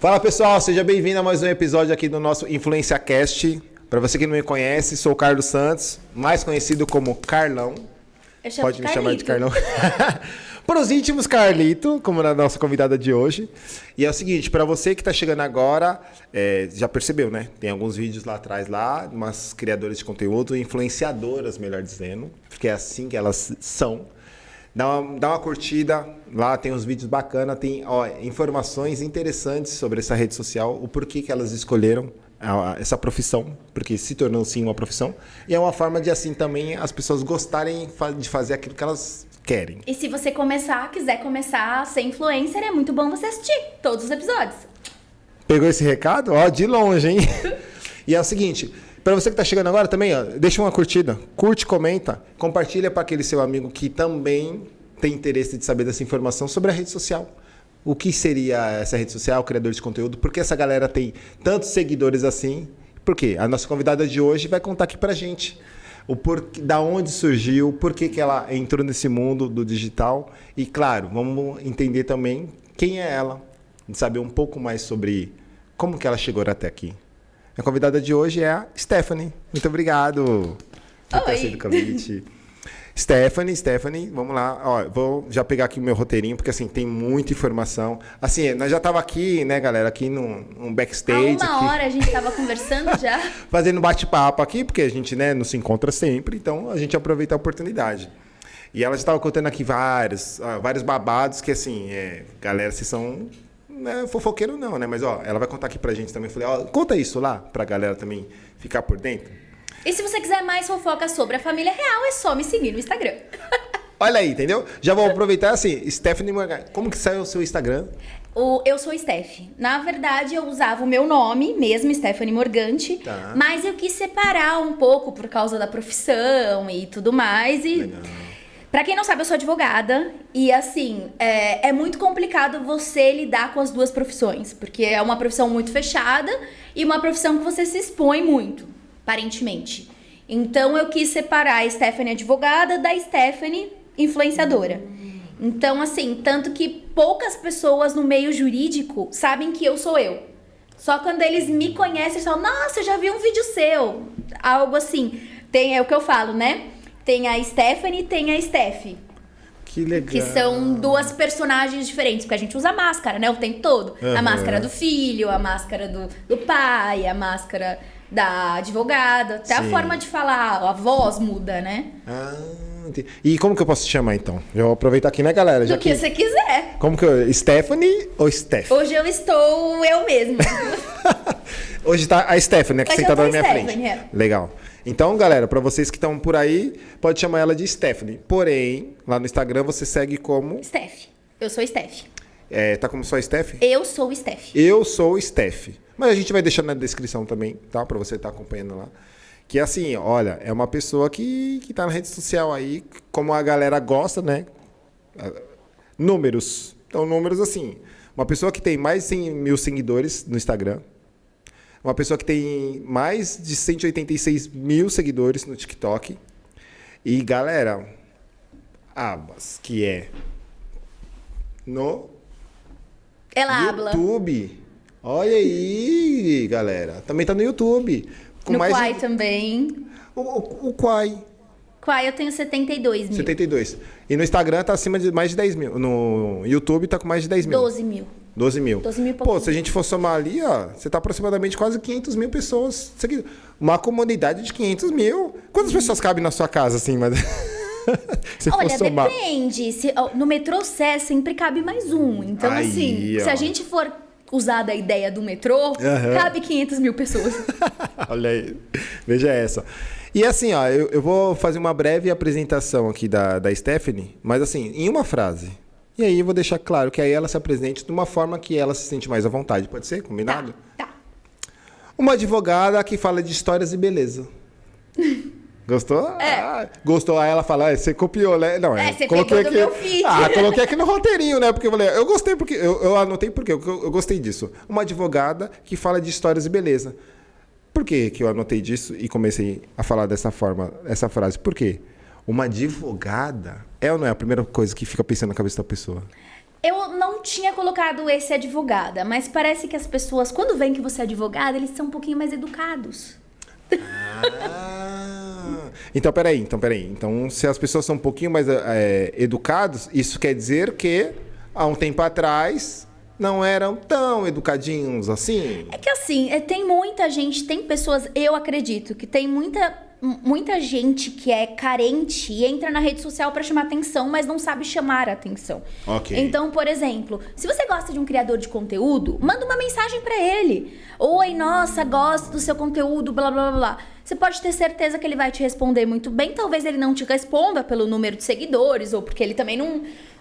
Fala pessoal, seja bem-vindo a mais um episódio aqui do nosso InfluenciaCast. Para você que não me conhece, sou o Carlos Santos, mais conhecido como Carlão. Eu chamo Pode de me chamar de Carlito. Carlão. Para os íntimos, Carlito, como na nossa convidada de hoje. E é o seguinte, para você que está chegando agora, já percebeu, né? Tem alguns vídeos lá atrás, umas criadoras de conteúdo, influenciadoras, melhor dizendo, porque é assim que elas são. Dá uma curtida, lá tem uns vídeos bacanas, tem informações interessantes sobre essa rede social, o porquê que elas escolheram essa profissão, porque se tornou sim uma profissão, e é uma forma de assim também as pessoas gostarem de fazer aquilo que elas querem. E se você quiser começar a ser influencer, é muito bom você assistir todos os episódios. Pegou esse recado? Ó, de longe, hein? E é o seguinte, para você que está chegando agora também, ó, deixa uma curtida, curte, comenta, compartilha para aquele seu amigo que também tem interesse de saber dessa informação sobre a rede social. O que seria essa rede social, criador de conteúdo? Por que essa galera tem tantos seguidores assim? Por quê? A nossa convidada de hoje vai contar aqui pra gente o porquê, da onde surgiu, por que ela entrou nesse mundo do digital. E, claro, vamos entender também quem é ela, saber um pouco mais sobre como que ela chegou até aqui. A convidada de hoje é a Stephanie. Muito obrigado por ter aceito o convite. Stephanie, vamos lá. Ó, vou já pegar aqui o meu roteirinho, porque assim, tem muita informação. Assim, nós já tava aqui, né, galera, aqui num backstage. Há uma hora a gente tava conversando já. Fazendo bate-papo aqui, porque a gente, né, não se encontra sempre, então a gente aproveita a oportunidade. E ela já estava contando aqui vários babados que, assim, galera, vocês são... Não é fofoqueiro não, né? Mas, ó, ela vai contar aqui pra gente também. Eu falei, ó, conta isso lá, pra galera também ficar por dentro. E se você quiser mais fofoca sobre a família real, é só me seguir no Instagram. Olha aí, entendeu? Já vou aproveitar assim, Stephanie Morgante. Como que saiu o seu Instagram? Eu sou Steph. Na verdade, eu usava o meu nome mesmo, Stephanie Morgante. Tá. Mas eu quis separar um pouco por causa da profissão e tudo mais. E Legal. pra quem não sabe, eu sou advogada. E assim, é muito complicado você lidar com as duas profissões. Porque é uma profissão muito fechada e uma profissão que você se expõe muito, aparentemente. Então eu quis separar a Stephanie advogada da Stephanie influenciadora. Então, assim, tanto que poucas pessoas no meio jurídico sabem que eu sou eu. Só quando eles me conhecem, eles falam, nossa, eu já vi um vídeo seu. Algo assim. É o que eu falo, né? Tem a Stephanie e tem a Steph. Que legal. Que são duas personagens diferentes, porque a gente usa máscara, né? O tempo todo. Uhum. A máscara do filho, a máscara do pai, a máscara da advogada. Até Sim. a forma de falar, a voz muda, né? Ah, entendi. E como que eu posso te chamar, então? Já vou aproveitar aqui, né, galera? Já Do que você quiser. Como que eu... Stephanie ou Steph? Hoje eu estou eu mesma. Hoje tá a Stephanie, né, que Hoje eu sentada tô na minha Stephanie, frente. é. Legal. Então, galera, pra vocês que estão por aí, pode chamar ela de Stephanie. Porém, lá no Instagram você segue como... Steph. Eu sou Steph. Tá como só Steph? Eu sou Steph. Eu sou o Steph. Mas a gente vai deixar na descrição também, tá? Pra você estar acompanhando lá. Que assim, olha, é uma pessoa que tá na rede social aí, como a galera gosta, né? Números. Então, números assim. Uma pessoa que tem mais de 100 mil seguidores no Instagram. Uma pessoa que tem mais de 186 mil seguidores no TikTok. E, galera, abas, que é no Ela habla. YouTube. Olha aí, galera. Também tá no YouTube. Com No mais Quai de... também. O Quai, Quai eu tenho 72 mil. 72. E no Instagram tá acima de mais de 10 mil. No YouTube tá com mais de 10 mil. 12 mil. 12 mil. 12 mil e Pô, pouquinho. se a gente for somar ali, ó, você tá aproximadamente quase 500 mil pessoas seguidas. Uma comunidade de 500 mil. Quantas pessoas cabem na sua casa, assim, mas... se Olha, for somar... depende. No metrô Sé sempre cabe mais um. Então, Aí, assim, ó. se a gente for usar da ideia do metrô, cabe 500 mil pessoas. Olha aí, veja essa. E assim, ó, eu vou fazer uma breve apresentação aqui da Stephanie, mas assim, em uma frase. E aí eu vou deixar claro que aí ela se apresente de uma forma que ela se sente mais à vontade. Pode ser? Combinado? Tá. Uma advogada que fala de histórias e beleza. Gostou? Gostou? Aí ela fala, você copiou, né? Não, você coloquei pegou do meu feed. Coloquei aqui no roteirinho, né? Porque eu falei, eu gostei porque... Eu anotei porque eu gostei disso. Uma advogada que fala de histórias e beleza. Por que eu anotei disso e comecei a falar dessa forma, essa frase? Por quê? Uma advogada é ou não é a primeira coisa que fica pensando na cabeça da pessoa? Eu não tinha colocado esse advogada, mas parece que as pessoas, quando veem que você é advogada, eles são um pouquinho mais educados. Então, peraí. Então, se as pessoas são um pouquinho mais educados, isso quer dizer que, há um tempo atrás, não eram tão educadinhos assim? É que assim, tem muita gente, tem pessoas, eu acredito, que tem muita gente que é carente e entra na rede social pra chamar atenção, mas não sabe chamar a atenção. Ok. Então, por exemplo, se você gosta de um criador de conteúdo, manda uma mensagem pra ele. Oi, nossa, gosto do seu conteúdo, blá, blá, blá, blá. Você pode ter certeza que ele vai te responder muito bem. Talvez ele não te responda pelo número de seguidores ou porque ele também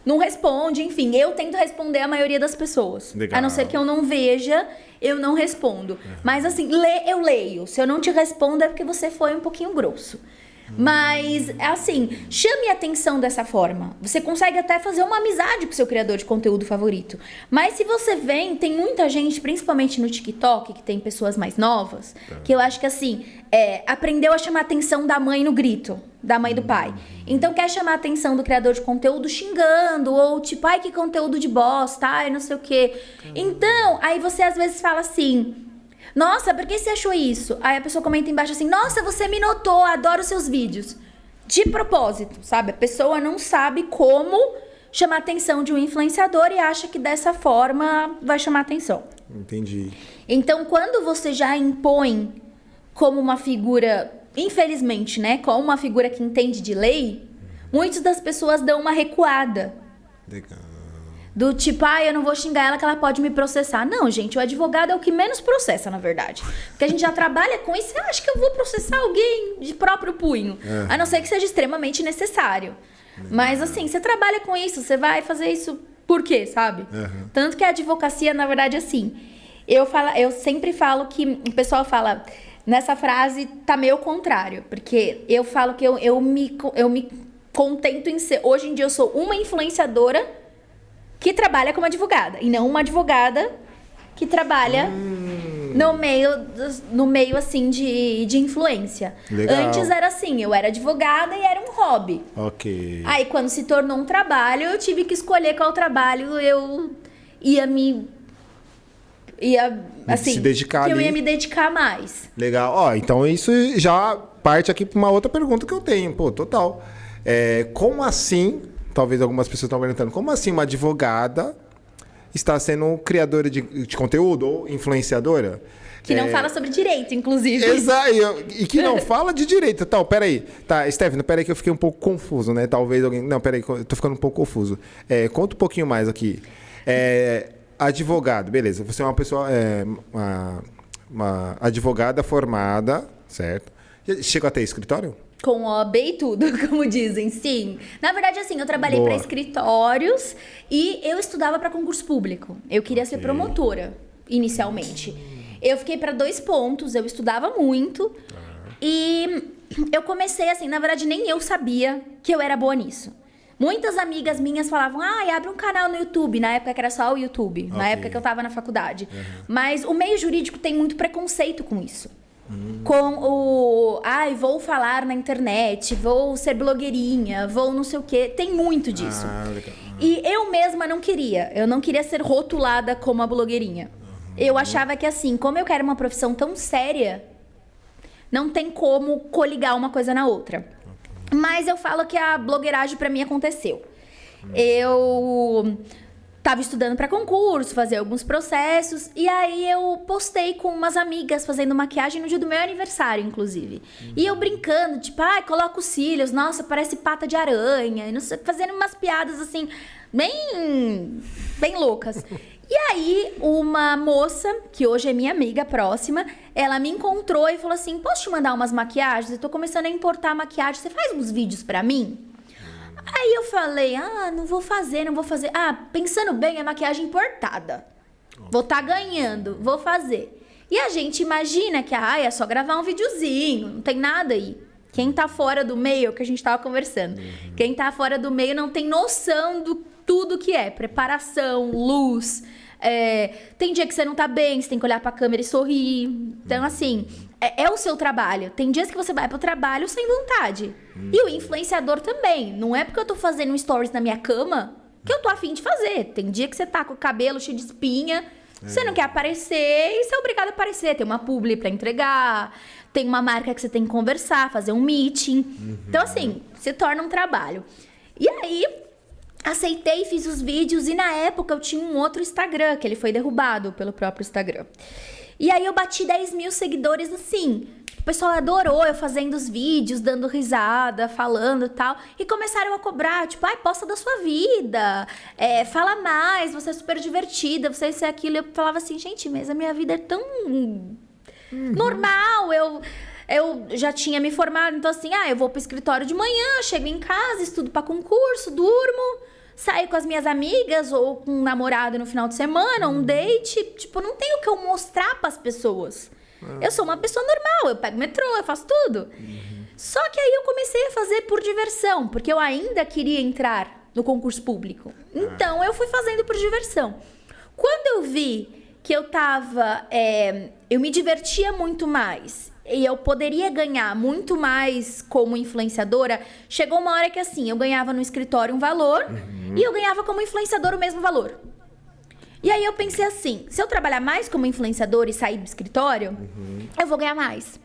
não responde. Enfim, eu tento responder a maioria das pessoas. Legal. A não ser que eu não veja, eu não respondo. Mas assim, eu leio. Se eu não te respondo é porque você foi um pouquinho grosso. Mas, assim, chame a atenção dessa forma. Você consegue até fazer uma amizade com o seu criador de conteúdo favorito. Mas se você vem, tem muita gente, principalmente no TikTok, que tem pessoas mais novas, que eu acho que, assim, aprendeu a chamar a atenção da mãe no grito, da mãe e do pai. Então, quer chamar a atenção do criador de conteúdo xingando, ou tipo, ai, que conteúdo de bosta, ai, não sei o quê. Então, aí você às vezes fala assim... Nossa, por que você achou isso? Aí a pessoa comenta embaixo assim, nossa, você me notou, adoro seus vídeos. De propósito, sabe? A pessoa não sabe como chamar a atenção de um influenciador e acha que dessa forma vai chamar atenção. Entendi. Então, quando você já impõe como uma figura, infelizmente, né? Como uma figura que entende de lei, muitas das pessoas dão uma recuada. Legal. Do tipo, eu não vou xingar ela que ela pode me processar. Não, gente, o advogado é o que menos processa, na verdade. Porque a gente já trabalha com isso. Você acha que eu vou processar alguém de próprio punho? A não ser que seja extremamente necessário. Mas assim, você trabalha com isso, você vai fazer isso por quê, sabe? Tanto que a advocacia, na verdade, assim... Eu sempre falo que... O pessoal fala... Nessa frase, tá meio contrário. Porque eu falo que eu me contento em ser... Hoje em dia, eu sou uma influenciadora... que trabalha como advogada, e não uma advogada que trabalha no meio assim, de influência. Legal. Antes era assim, eu era advogada e era um hobby. Ok. Aí, quando se tornou um trabalho, eu tive que escolher qual trabalho eu assim, se dedicar que eu ali. ia me dedicar mais. Legal. Ó, então isso já parte aqui para uma outra pergunta que eu tenho. Pô, total. Como assim... Talvez algumas pessoas estão perguntando, como assim uma advogada está sendo criadora de conteúdo ou influenciadora? Que não fala sobre direito, inclusive. Exato, e que não fala de direito. Então, peraí. Tá, Stephanie, peraí que eu fiquei um pouco confuso, né? Talvez alguém... Não, peraí, eu tô ficando um pouco confuso. Conta um pouquinho mais aqui. Advogado, beleza. Você é uma pessoa... uma advogada formada, certo? Chegou a ter escritório? Com OAB e tudo, como dizem, sim. Na verdade, assim, eu trabalhei para escritórios e eu estudava para concurso público. Eu queria ser promotora, inicialmente. Eu fiquei para 2 pontos, eu estudava muito. E eu comecei, assim, na verdade, nem eu sabia que eu era boa nisso. Muitas amigas minhas falavam, abre um canal no YouTube. Na época que era só o YouTube, na época que eu tava na faculdade. Mas o meio jurídico tem muito preconceito com isso. Com o... vou falar na internet, vou ser blogueirinha, vou não sei o quê. Tem muito disso. Legal. E eu mesma não queria. Eu não queria ser rotulada como a blogueirinha. Eu achava que assim, como eu quero uma profissão tão séria, não tem como coligar uma coisa na outra. Mas eu falo que a blogueiragem pra mim aconteceu. Eu... tava estudando para concurso, fazia alguns processos, e aí eu postei com umas amigas fazendo maquiagem no dia do meu aniversário, inclusive. E eu brincando, tipo, coloco os cílios, nossa, parece pata de aranha, não sei, fazendo umas piadas assim, bem loucas. E aí, uma moça, que hoje é minha amiga próxima, ela me encontrou e falou assim, posso te mandar umas maquiagens? Eu tô começando a importar maquiagem, você faz uns vídeos pra mim? Aí eu falei, não vou fazer. Pensando bem, é maquiagem importada. Vou estar ganhando, vou fazer. E a gente imagina que, é só gravar um videozinho, não tem nada aí. Quem tá fora do meio, é o que a gente tava conversando. Quem tá fora do meio não tem noção do tudo que é. Preparação, luz. Tem dia que você não tá bem, você tem que olhar pra câmera e sorrir. Então, assim, é o seu trabalho. Tem dias que você vai pro trabalho sem vontade. E o influenciador também. Não é porque eu tô fazendo um stories na minha cama que eu tô afim de fazer. Tem dia que você tá com o cabelo cheio de espinha, você não quer aparecer e você é obrigado a aparecer. Tem uma publi pra entregar, tem uma marca que você tem que conversar, fazer um meeting. Então, assim, se torna um trabalho. E aí, aceitei, fiz os vídeos e na época eu tinha um outro Instagram, que ele foi derrubado pelo próprio Instagram. E aí eu bati 10 mil seguidores assim. O pessoal adorou eu fazendo os vídeos, dando risada, falando e tal. E começaram a cobrar, tipo, ai, posta da sua vida. Fala mais, você é super divertida, você isso e aquilo. Eu falava assim, gente, mas a minha vida é tão normal. Eu já tinha me formado, então assim, eu vou pro escritório de manhã, chego em casa, estudo pra concurso, durmo, saio com as minhas amigas ou com um namorado no final de semana, um date. Tipo, não tenho o que eu mostrar pras pessoas. Eu sou uma pessoa normal, eu pego metrô, eu faço tudo. Só que aí eu comecei a fazer por diversão, porque eu ainda queria entrar no concurso público. Então eu fui fazendo por diversão. Quando eu vi que eu tava... eu me divertia muito mais e eu poderia ganhar muito mais como influenciadora, chegou uma hora que assim, eu ganhava no escritório um valor e eu ganhava como influenciadora o mesmo valor. E aí eu pensei assim, se eu trabalhar mais como influenciadora e sair do escritório, eu vou ganhar mais.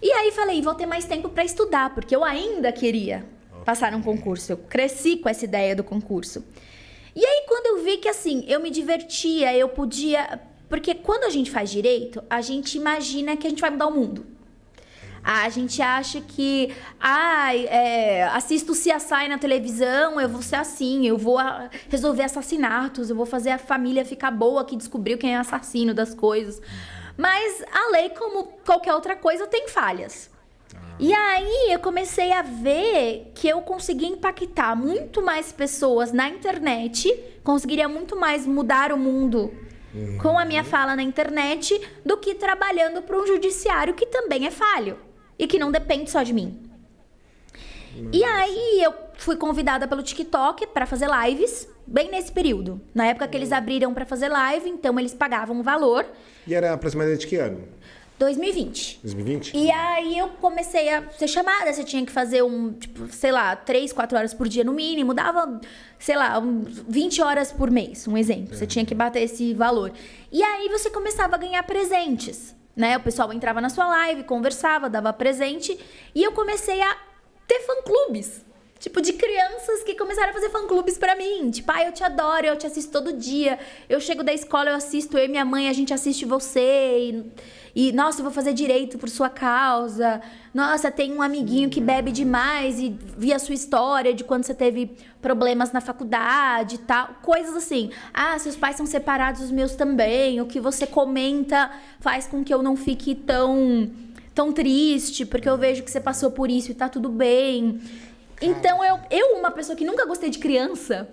E aí falei, vou ter mais tempo para estudar, porque eu ainda queria passar num concurso. Eu cresci com essa ideia do concurso. E aí quando eu vi que assim, eu me divertia, eu podia... Porque quando a gente faz direito, a gente imagina que a gente vai mudar o mundo. A gente acha que, assisto o CSI na televisão, eu vou ser assim, eu vou resolver assassinatos, eu vou fazer a família ficar boa que descobriu quem é assassino das coisas. Mas a lei, como qualquer outra coisa, tem falhas. E aí eu comecei a ver que eu conseguia impactar muito mais pessoas na internet, conseguiria muito mais mudar o mundo com a minha fala na internet do que trabalhando para um judiciário que também é falho. E que não depende só de mim. E aí eu fui convidada pelo TikTok para fazer lives, bem nesse período. Na época que eles abriram para fazer live, então eles pagavam um valor. E era aproximadamente que ano? 2020. 2020? E aí eu comecei a ser chamada, você tinha que fazer 3, 4 horas por dia no mínimo, dava, 20 horas por mês, um exemplo. Você tinha que bater esse valor. E aí você começava a ganhar presentes. Né? O pessoal entrava na sua live, conversava, dava presente. E eu comecei a ter fã-clubes. Tipo, de crianças que começaram a fazer fã-clubes pra mim. Tipo, eu te adoro, eu te assisto todo dia. Eu chego da escola, eu assisto, eu e minha mãe, a gente assiste você. E nossa, eu vou fazer direito por sua causa. Nossa, tem um amiguinho que bebe demais e vi a sua história de quando você teve problemas na faculdade e tal. Coisas assim. Seus pais são separados, os meus também. O que você comenta faz com que eu não fique tão triste, porque eu vejo que você passou por isso e tá tudo bem. Então, uma pessoa que nunca gostei de criança,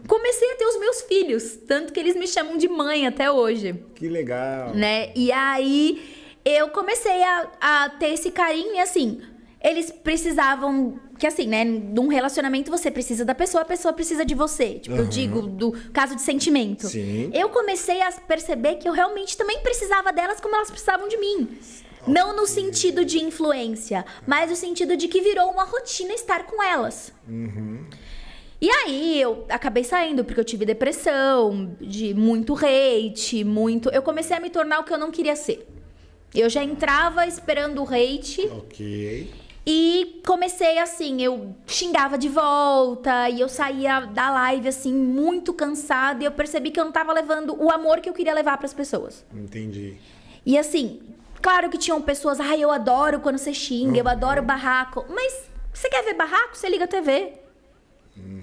comecei a ter os meus filhos. Tanto que eles me chamam de mãe até hoje. Que legal. Né? E aí, eu comecei a ter esse carinho e assim... Eles precisavam... Que assim, né? Num relacionamento, você precisa da pessoa, a pessoa precisa de você. Tipo, eu digo, do caso de sentimento. Sim. Eu comecei a perceber que eu realmente também precisava delas como elas precisavam de mim. Não no sentido de influência, mas no sentido de que virou uma rotina estar com elas. E aí, eu acabei saindo, porque eu tive depressão, de muito hate, eu comecei a me tornar o que eu não queria ser. Eu já entrava esperando o hate. Ok. E comecei assim, eu xingava de volta e eu saía da live assim, muito cansada. E eu percebi que eu não tava levando o amor que eu queria levar pras pessoas. Entendi. E assim, claro que tinham pessoas, eu adoro quando você xinga, eu adoro barraco. Mas você quer ver barraco? Você liga a TV.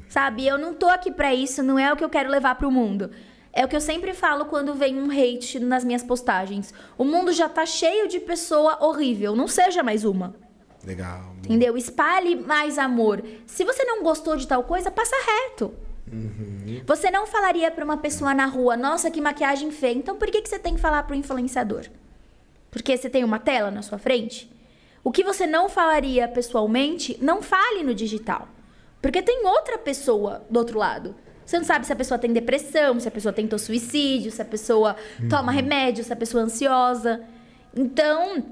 Sabe? Eu não tô aqui pra isso, não é o que eu quero levar pro mundo. É o que eu sempre falo quando vem um hate nas minhas postagens. O mundo já tá cheio de pessoa horrível, não seja mais uma. Legal. Entendeu? Espalhe mais amor. Se você não gostou de tal coisa, passa reto. Você não falaria pra uma pessoa na rua, nossa, que maquiagem feia. Então por que você tem que falar pro influenciador? Porque você tem uma tela na sua frente? O que você não falaria pessoalmente, não fale no digital. Porque tem outra pessoa do outro lado. Você não sabe se a pessoa tem depressão, se a pessoa tentou suicídio, se a pessoa toma remédio, se a pessoa é ansiosa. Então,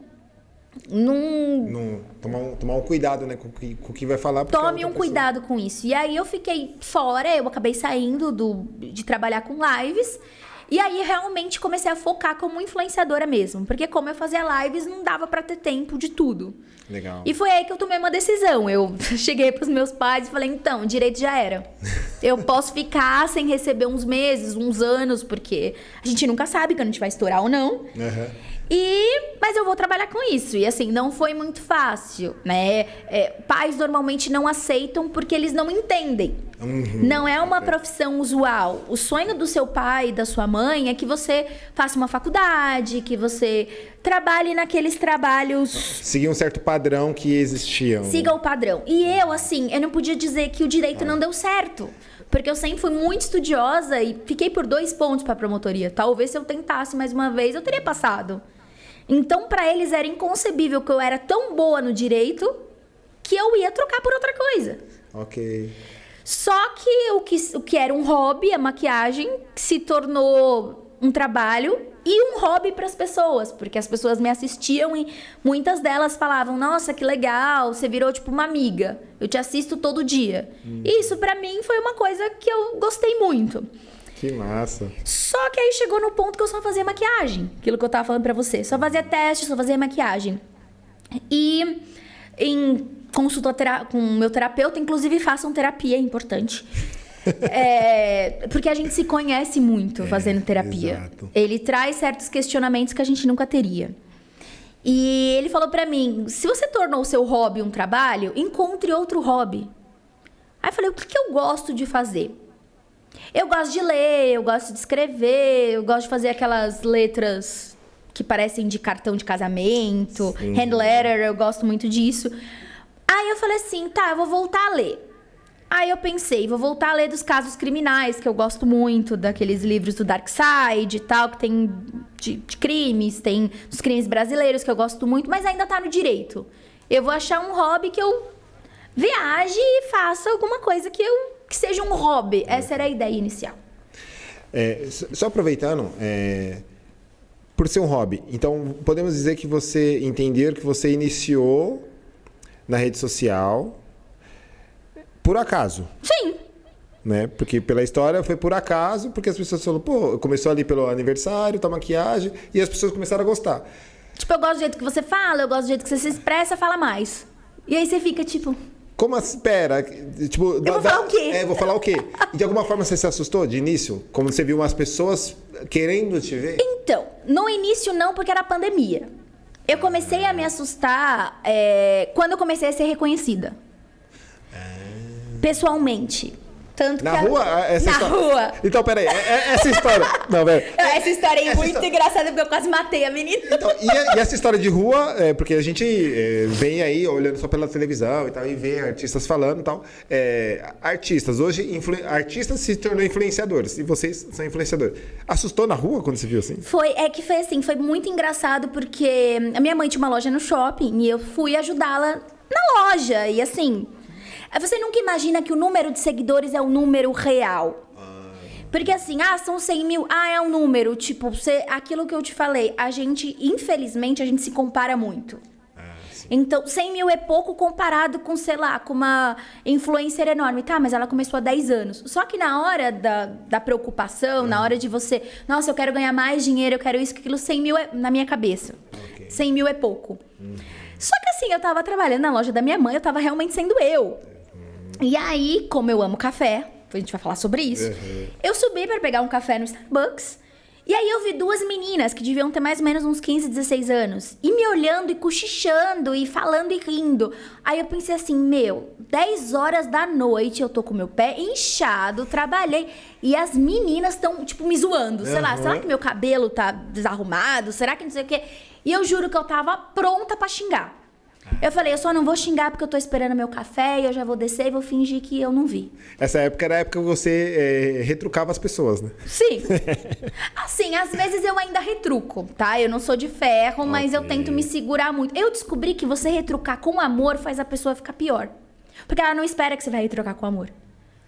Tomar um cuidado, né, com o que vai falar. Tome um cuidado com isso. E aí eu fiquei fora, eu acabei saindo de trabalhar com lives. E aí realmente comecei a focar como influenciadora mesmo. Porque como eu fazia lives, não dava pra ter tempo de tudo. Legal. E foi aí que eu tomei uma decisão. Eu cheguei pros meus pais e falei, então, direito já era. Eu posso ficar sem receber uns meses, uns anos, porque a gente nunca sabe quando a gente vai estourar ou não. Uhum. Mas eu vou trabalhar com isso. E assim, não foi muito fácil, né? Pais normalmente não aceitam porque eles não entendem. Uhum. Não é uma profissão usual. O sonho do seu pai e da sua mãe é que você faça uma faculdade, que você trabalhe naqueles trabalhos... Seguir um certo padrão que existia. Siga o padrão. E eu, assim, eu não podia dizer que o direito não deu certo. Porque eu sempre fui muito estudiosa e fiquei por 2 pontos para promotoria. Talvez se eu tentasse mais uma vez, eu teria passado. Então, para eles era inconcebível que eu era tão boa no direito que eu ia trocar por outra coisa. Ok. Só que o que era um hobby, a maquiagem, se tornou um trabalho e um hobby para as pessoas. Porque as pessoas me assistiam e muitas delas falavam, nossa, que legal, você virou tipo uma amiga. Eu te assisto todo dia. E isso para mim foi uma coisa que eu gostei muito. Que massa. Só que aí chegou no ponto que eu só fazia maquiagem. Aquilo que eu tava falando pra você. Só fazia teste, só fazia maquiagem. E em consulta com o meu terapeuta, inclusive façam terapia, é importante. Porque a gente se conhece muito fazendo terapia. Exato. Ele traz certos questionamentos que a gente nunca teria. E ele falou pra mim, se você tornou o seu hobby um trabalho, encontre outro hobby. Aí eu falei, o que eu gosto de fazer? Eu gosto de ler, eu gosto de escrever, eu gosto de fazer aquelas letras que parecem de cartão de casamento, hand letter, eu gosto muito disso. Aí eu falei assim, tá, eu vou voltar a ler. Aí eu pensei, vou voltar a ler dos casos criminais, que eu gosto muito, daqueles livros do Dark Side e tal, que tem de crimes, tem dos crimes brasileiros, que eu gosto muito, mas ainda tá no direito. Eu vou achar um hobby que eu viaje e faça alguma coisa que seja um hobby. Essa era a ideia inicial. Só aproveitando, por ser um hobby, então podemos dizer que você entender que você iniciou na rede social por acaso. Sim. Né? Porque pela história foi por acaso, porque as pessoas falaram, pô, começou ali pelo aniversário, tá maquiagem, e as pessoas começaram a gostar. Tipo, eu gosto do jeito que você fala, eu gosto do jeito que você se expressa, fala mais. E aí você fica tipo... Como assim? Espera, tipo... Eu vou falar o quê? Vou falar o quê? E de alguma forma você se assustou de início? Como você viu umas pessoas querendo te ver? Então, no início não, porque era pandemia. Eu comecei a me assustar quando eu comecei a ser reconhecida. Pessoalmente. Tanto Na que rua? Na rua. Então, peraí, essa história... Não, velho. Essa história é muito engraçada, porque eu quase matei a menina. Então, e essa história de rua, porque a gente vem aí olhando só pela televisão e tal, e vê artistas falando e tal. Artistas, hoje, artistas se tornam influenciadores, e vocês são influenciadores. Assustou na rua quando você viu assim? Foi assim, foi muito engraçado, porque a minha mãe tinha uma loja no shopping, e eu fui ajudá-la na loja, e assim... Você nunca imagina que o número de seguidores é o número real. Porque assim, são 100 mil, é um número. Tipo, aquilo que eu te falei, infelizmente, a gente se compara muito. Então, 100 mil é pouco comparado com, sei lá, com uma influencer enorme. Tá, mas ela começou há 10 anos. Só que na hora da preocupação, na hora de você... Nossa, eu quero ganhar mais dinheiro, eu quero isso, aquilo, 100 mil é na minha cabeça. Okay. 100 mil é pouco. Só que assim, eu tava trabalhando na loja da minha mãe, eu tava realmente sendo eu. E aí, como eu amo café, a gente vai falar sobre isso, eu subi pra pegar um café no Starbucks, e aí eu vi 2 meninas que deviam ter mais ou menos uns 15, 16 anos, e me olhando e cochichando, e falando e rindo. Aí eu pensei assim, 10 horas da noite, eu tô com meu pé inchado, trabalhei, e as meninas estão, tipo, me zoando. Sei lá, será que meu cabelo tá desarrumado? Será que não sei o quê? E eu juro que eu tava pronta pra xingar. Eu falei, eu só não vou xingar porque eu tô esperando meu café e eu já vou descer e vou fingir que eu não vi. Essa época era a época que você retrucava as pessoas, né? Sim. Assim, às vezes eu ainda retruco, tá? Eu não sou de ferro, mas eu tento me segurar muito. Eu descobri que você retrucar com amor faz a pessoa ficar pior. Porque ela não espera que você vai retrucar com amor.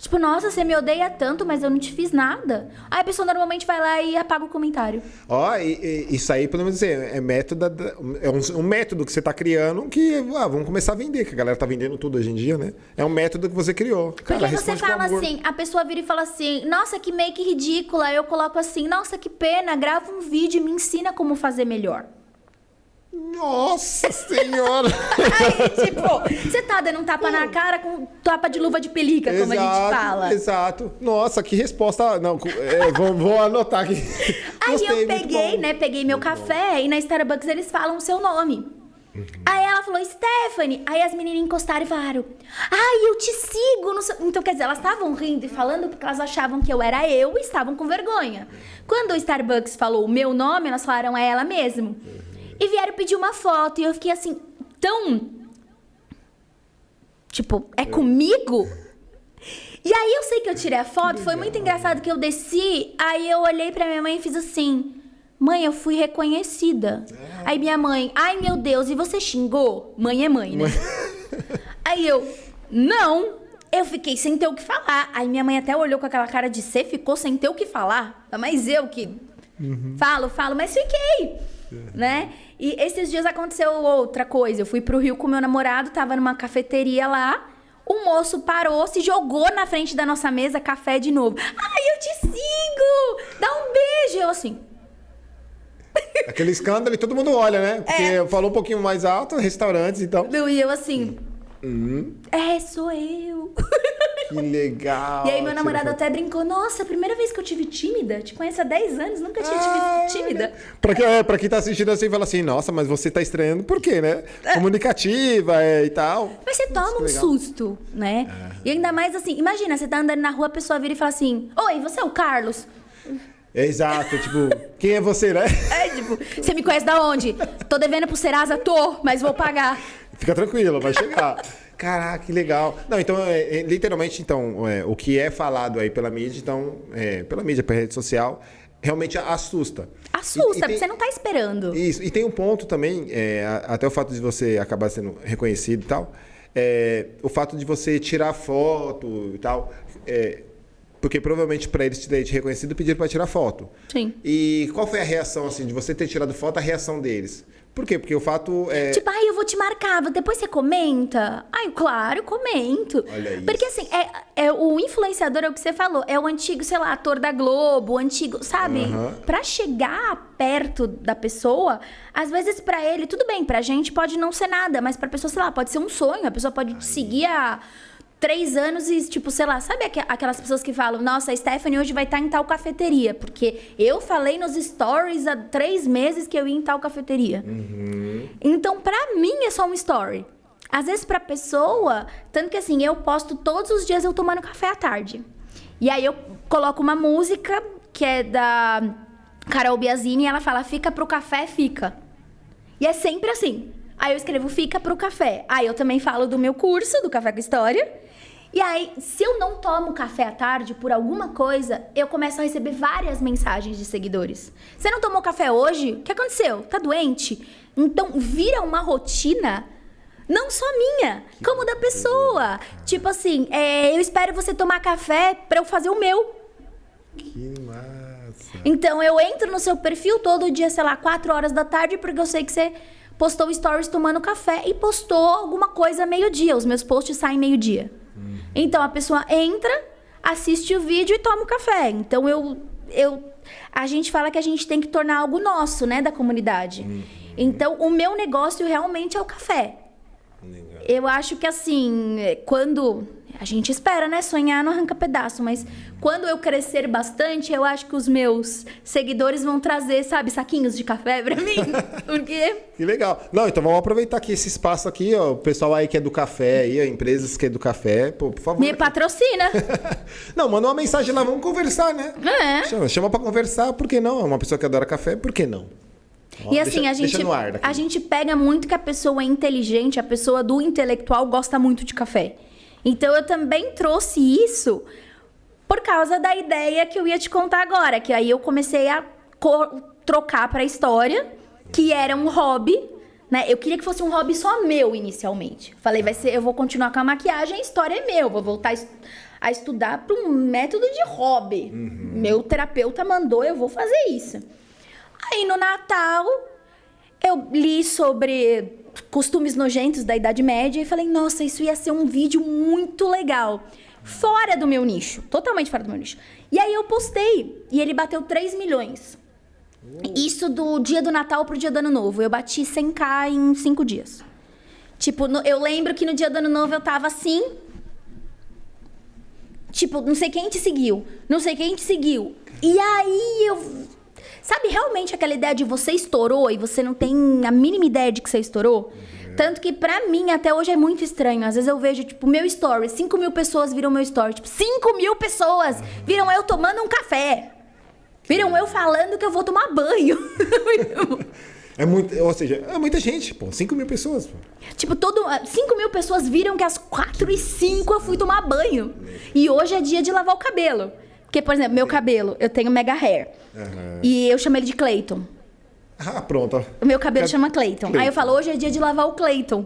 Tipo, nossa, você me odeia tanto, mas eu não te fiz nada. Aí a pessoa normalmente vai lá e apaga o comentário. Ó, isso aí, podemos dizer, é método, é um método que você tá criando que, vamos começar a vender, que a galera tá vendendo tudo hoje em dia, né? É um método que você criou. Porque Cara, você responde com fala amor. assim, a pessoa vira e fala assim, nossa, que make ridícula. Eu coloco assim, nossa, que pena, grava um vídeo e me ensina como fazer melhor. Nossa senhora! Aí, tipo, você tá dando um tapa na cara com tapa de luva de pelica, como a gente fala. Exato. Nossa, que resposta. Não, vou anotar aqui. Aí Gostei, eu muito peguei, bom. né? Peguei meu café e na Starbucks eles falam o seu nome. Aí ela falou, Stephanie. Aí as meninas encostaram e falaram, ai, eu te sigo. Então, quer dizer, elas estavam rindo e falando porque elas achavam que eu era eu e estavam com vergonha. Quando o Starbucks falou o meu nome, elas falaram, é ela mesmo. E vieram pedir uma foto. E eu fiquei assim, tão... Tipo, é comigo? E aí eu sei que eu tirei a foto. Foi muito engraçado que eu desci. Aí eu olhei pra minha mãe e fiz assim... Mãe, eu fui reconhecida. Aí minha mãe... Ai, meu Deus, e você xingou? Mãe é mãe, né? Aí eu... Não. Eu fiquei sem ter o que falar. Aí minha mãe até olhou com aquela cara de... Você ficou sem ter o que falar? Mas eu que... Falo, mas fiquei. Né? E esses dias aconteceu outra coisa. Eu fui pro Rio com meu namorado, tava numa cafeteria lá. O moço parou, se jogou na frente da nossa mesa, café de novo. Ai, eu te sigo! Dá um beijo! Eu assim... Aquele escândalo e todo mundo olha, né? Porque falou um pouquinho mais alto, restaurantes e tal. E eu assim... sou eu. Que legal. E aí meu namorado até brincou, nossa, a primeira vez que eu tive tímida, te conheço há 10 anos, nunca tinha te visto tímida. Pra quem tá assistindo assim, fala assim, nossa, mas você tá estranhando por quê, né? Comunicativa e tal. Mas você toma um susto, né? E ainda mais assim, imagina, você tá andando na rua, a pessoa vira e fala assim, oi, você é o Carlos? Exato, tipo, quem é você, né? Tipo, você me conhece da onde? Tô devendo pro Serasa, mas vou pagar. Fica tranquilo, vai chegar. Caraca, que legal. Não, então, literalmente, então, o que é falado aí pela mídia, então, pela mídia, pela rede social, realmente assusta. Assusta, porque você não tá esperando. Isso, e tem um ponto também, até o fato de você acabar sendo reconhecido e tal, o fato de você tirar foto e tal, porque provavelmente para eles terem te reconhecido, pediram para tirar foto. Sim. E qual foi a reação, assim, de você ter tirado foto, a reação deles? Por quê? Porque o fato é... Tipo, eu vou te marcar, depois você comenta? Claro, comento. Olha isso. Porque assim, o influenciador é o que você falou, é o antigo, sei lá, ator da Globo, o antigo, sabe? Pra chegar perto da pessoa, às vezes pra ele, tudo bem, pra gente pode não ser nada, mas pra pessoa, sei lá, pode ser um sonho, a pessoa pode te seguir há 3 anos e, tipo, sei lá, sabe aquelas pessoas que falam, nossa, a Stephanie hoje vai estar em tal cafeteria, porque eu falei nos stories há 3 meses que eu ia em tal cafeteria. Então, pra mim, é só um story. Às vezes, pra pessoa, tanto que assim, eu posto todos os dias eu tomando café à tarde. E aí eu coloco uma música que é da Carol Biazini e ela fala, fica pro café, fica. E é sempre assim. Aí eu escrevo, fica pro café. Aí eu também falo do meu curso, do Café com História. E aí, se eu não tomo café à tarde por alguma coisa, eu começo a receber várias mensagens de seguidores. Você não tomou café hoje? O que aconteceu? Tá doente? Então, vira uma rotina, não só minha, como da pessoa. Tipo assim, eu espero você tomar café pra eu fazer o meu. Que massa. Então, eu entro no seu perfil todo dia, sei lá, 4 horas da tarde, porque eu sei que você postou stories tomando café e postou alguma coisa meio-dia. Os meus posts saem meio-dia. Então, a pessoa entra, assiste o vídeo e toma o café. Então, a gente fala que a gente tem que tornar algo nosso, né, da comunidade. Então, o meu negócio realmente é o café. Legal. Eu acho que, assim, quando... A gente espera, né? Sonhar não arranca pedaço. Mas quando eu crescer bastante, eu acho que os meus seguidores vão trazer, sabe, saquinhos de café pra mim. Porque... Que legal. Não, então vamos aproveitar aqui esse espaço aqui, ó. O pessoal aí que é do café, aí, empresas que é do café, pô, por favor. Me patrocina. Não, manda uma mensagem lá, vamos conversar, né? É. Chama pra conversar, por que não? É uma pessoa que adora café, por que não? Ó, e assim, a gente pega muito que a pessoa é inteligente, a pessoa do intelectual gosta muito de café. Então, eu também trouxe isso por causa da ideia que eu ia te contar agora. Que aí eu comecei a trocar pra história, que era um hobby, né? Eu queria que fosse um hobby só meu, inicialmente. Falei, eu vou continuar com a maquiagem, a história é meu. Vou voltar a estudar para um método de hobby. Meu terapeuta mandou, eu vou fazer isso. Aí, no Natal, eu li sobre costumes nojentos da Idade Média e falei, nossa, isso ia ser um vídeo muito legal. Fora do meu nicho, totalmente fora do meu nicho. E aí eu postei e ele bateu 3 milhões. Isso do dia do Natal pro dia do Ano Novo. Eu bati 100k em 5 dias. Tipo, eu lembro que no dia do Ano Novo eu tava assim... Tipo, não sei quem te seguiu. Não sei quem te seguiu. E aí eu... Sabe, realmente aquela ideia de você estourou e você não tem a mínima ideia de que você estourou? Tanto que pra mim, até hoje, é muito estranho. Às vezes eu vejo, tipo, meu story, 5 mil pessoas viram meu story. Tipo, 5 mil pessoas viram eu tomando um café. Viram eu falando que eu vou tomar banho. Ou seja, é muita gente, pô. 5 mil pessoas, pô. Tipo, 5 mil pessoas viram que às 4h05 eu fui tomar banho. E hoje é dia de lavar o cabelo. Porque, por exemplo, meu cabelo, eu tenho mega hair. E eu chamo ele de Clayton. Ah, pronto. O meu cabelo chama Clayton. Aí eu falo, hoje é dia de lavar o Clayton.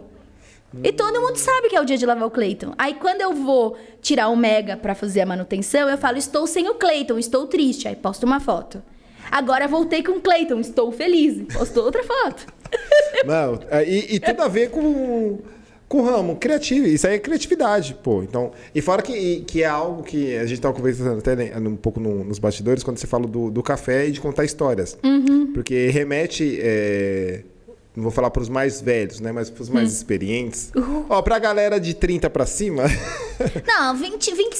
E todo mundo sabe que é o dia de lavar o Clayton. Aí quando eu vou tirar o mega pra fazer a manutenção, eu falo, estou sem o Clayton, estou triste. Aí posto uma foto. Agora voltei com o Clayton, estou feliz. Posto outra foto. Não, e tudo a ver com o ramo criativo. Isso aí é criatividade, pô. Então, e fora que é algo que a gente estava conversando até um pouco nos bastidores, quando você fala do café e de contar histórias. Porque remete... não vou falar para os mais velhos, né? Mas para os mais experientes. Ó, para a galera de 30 para cima... Não, 25,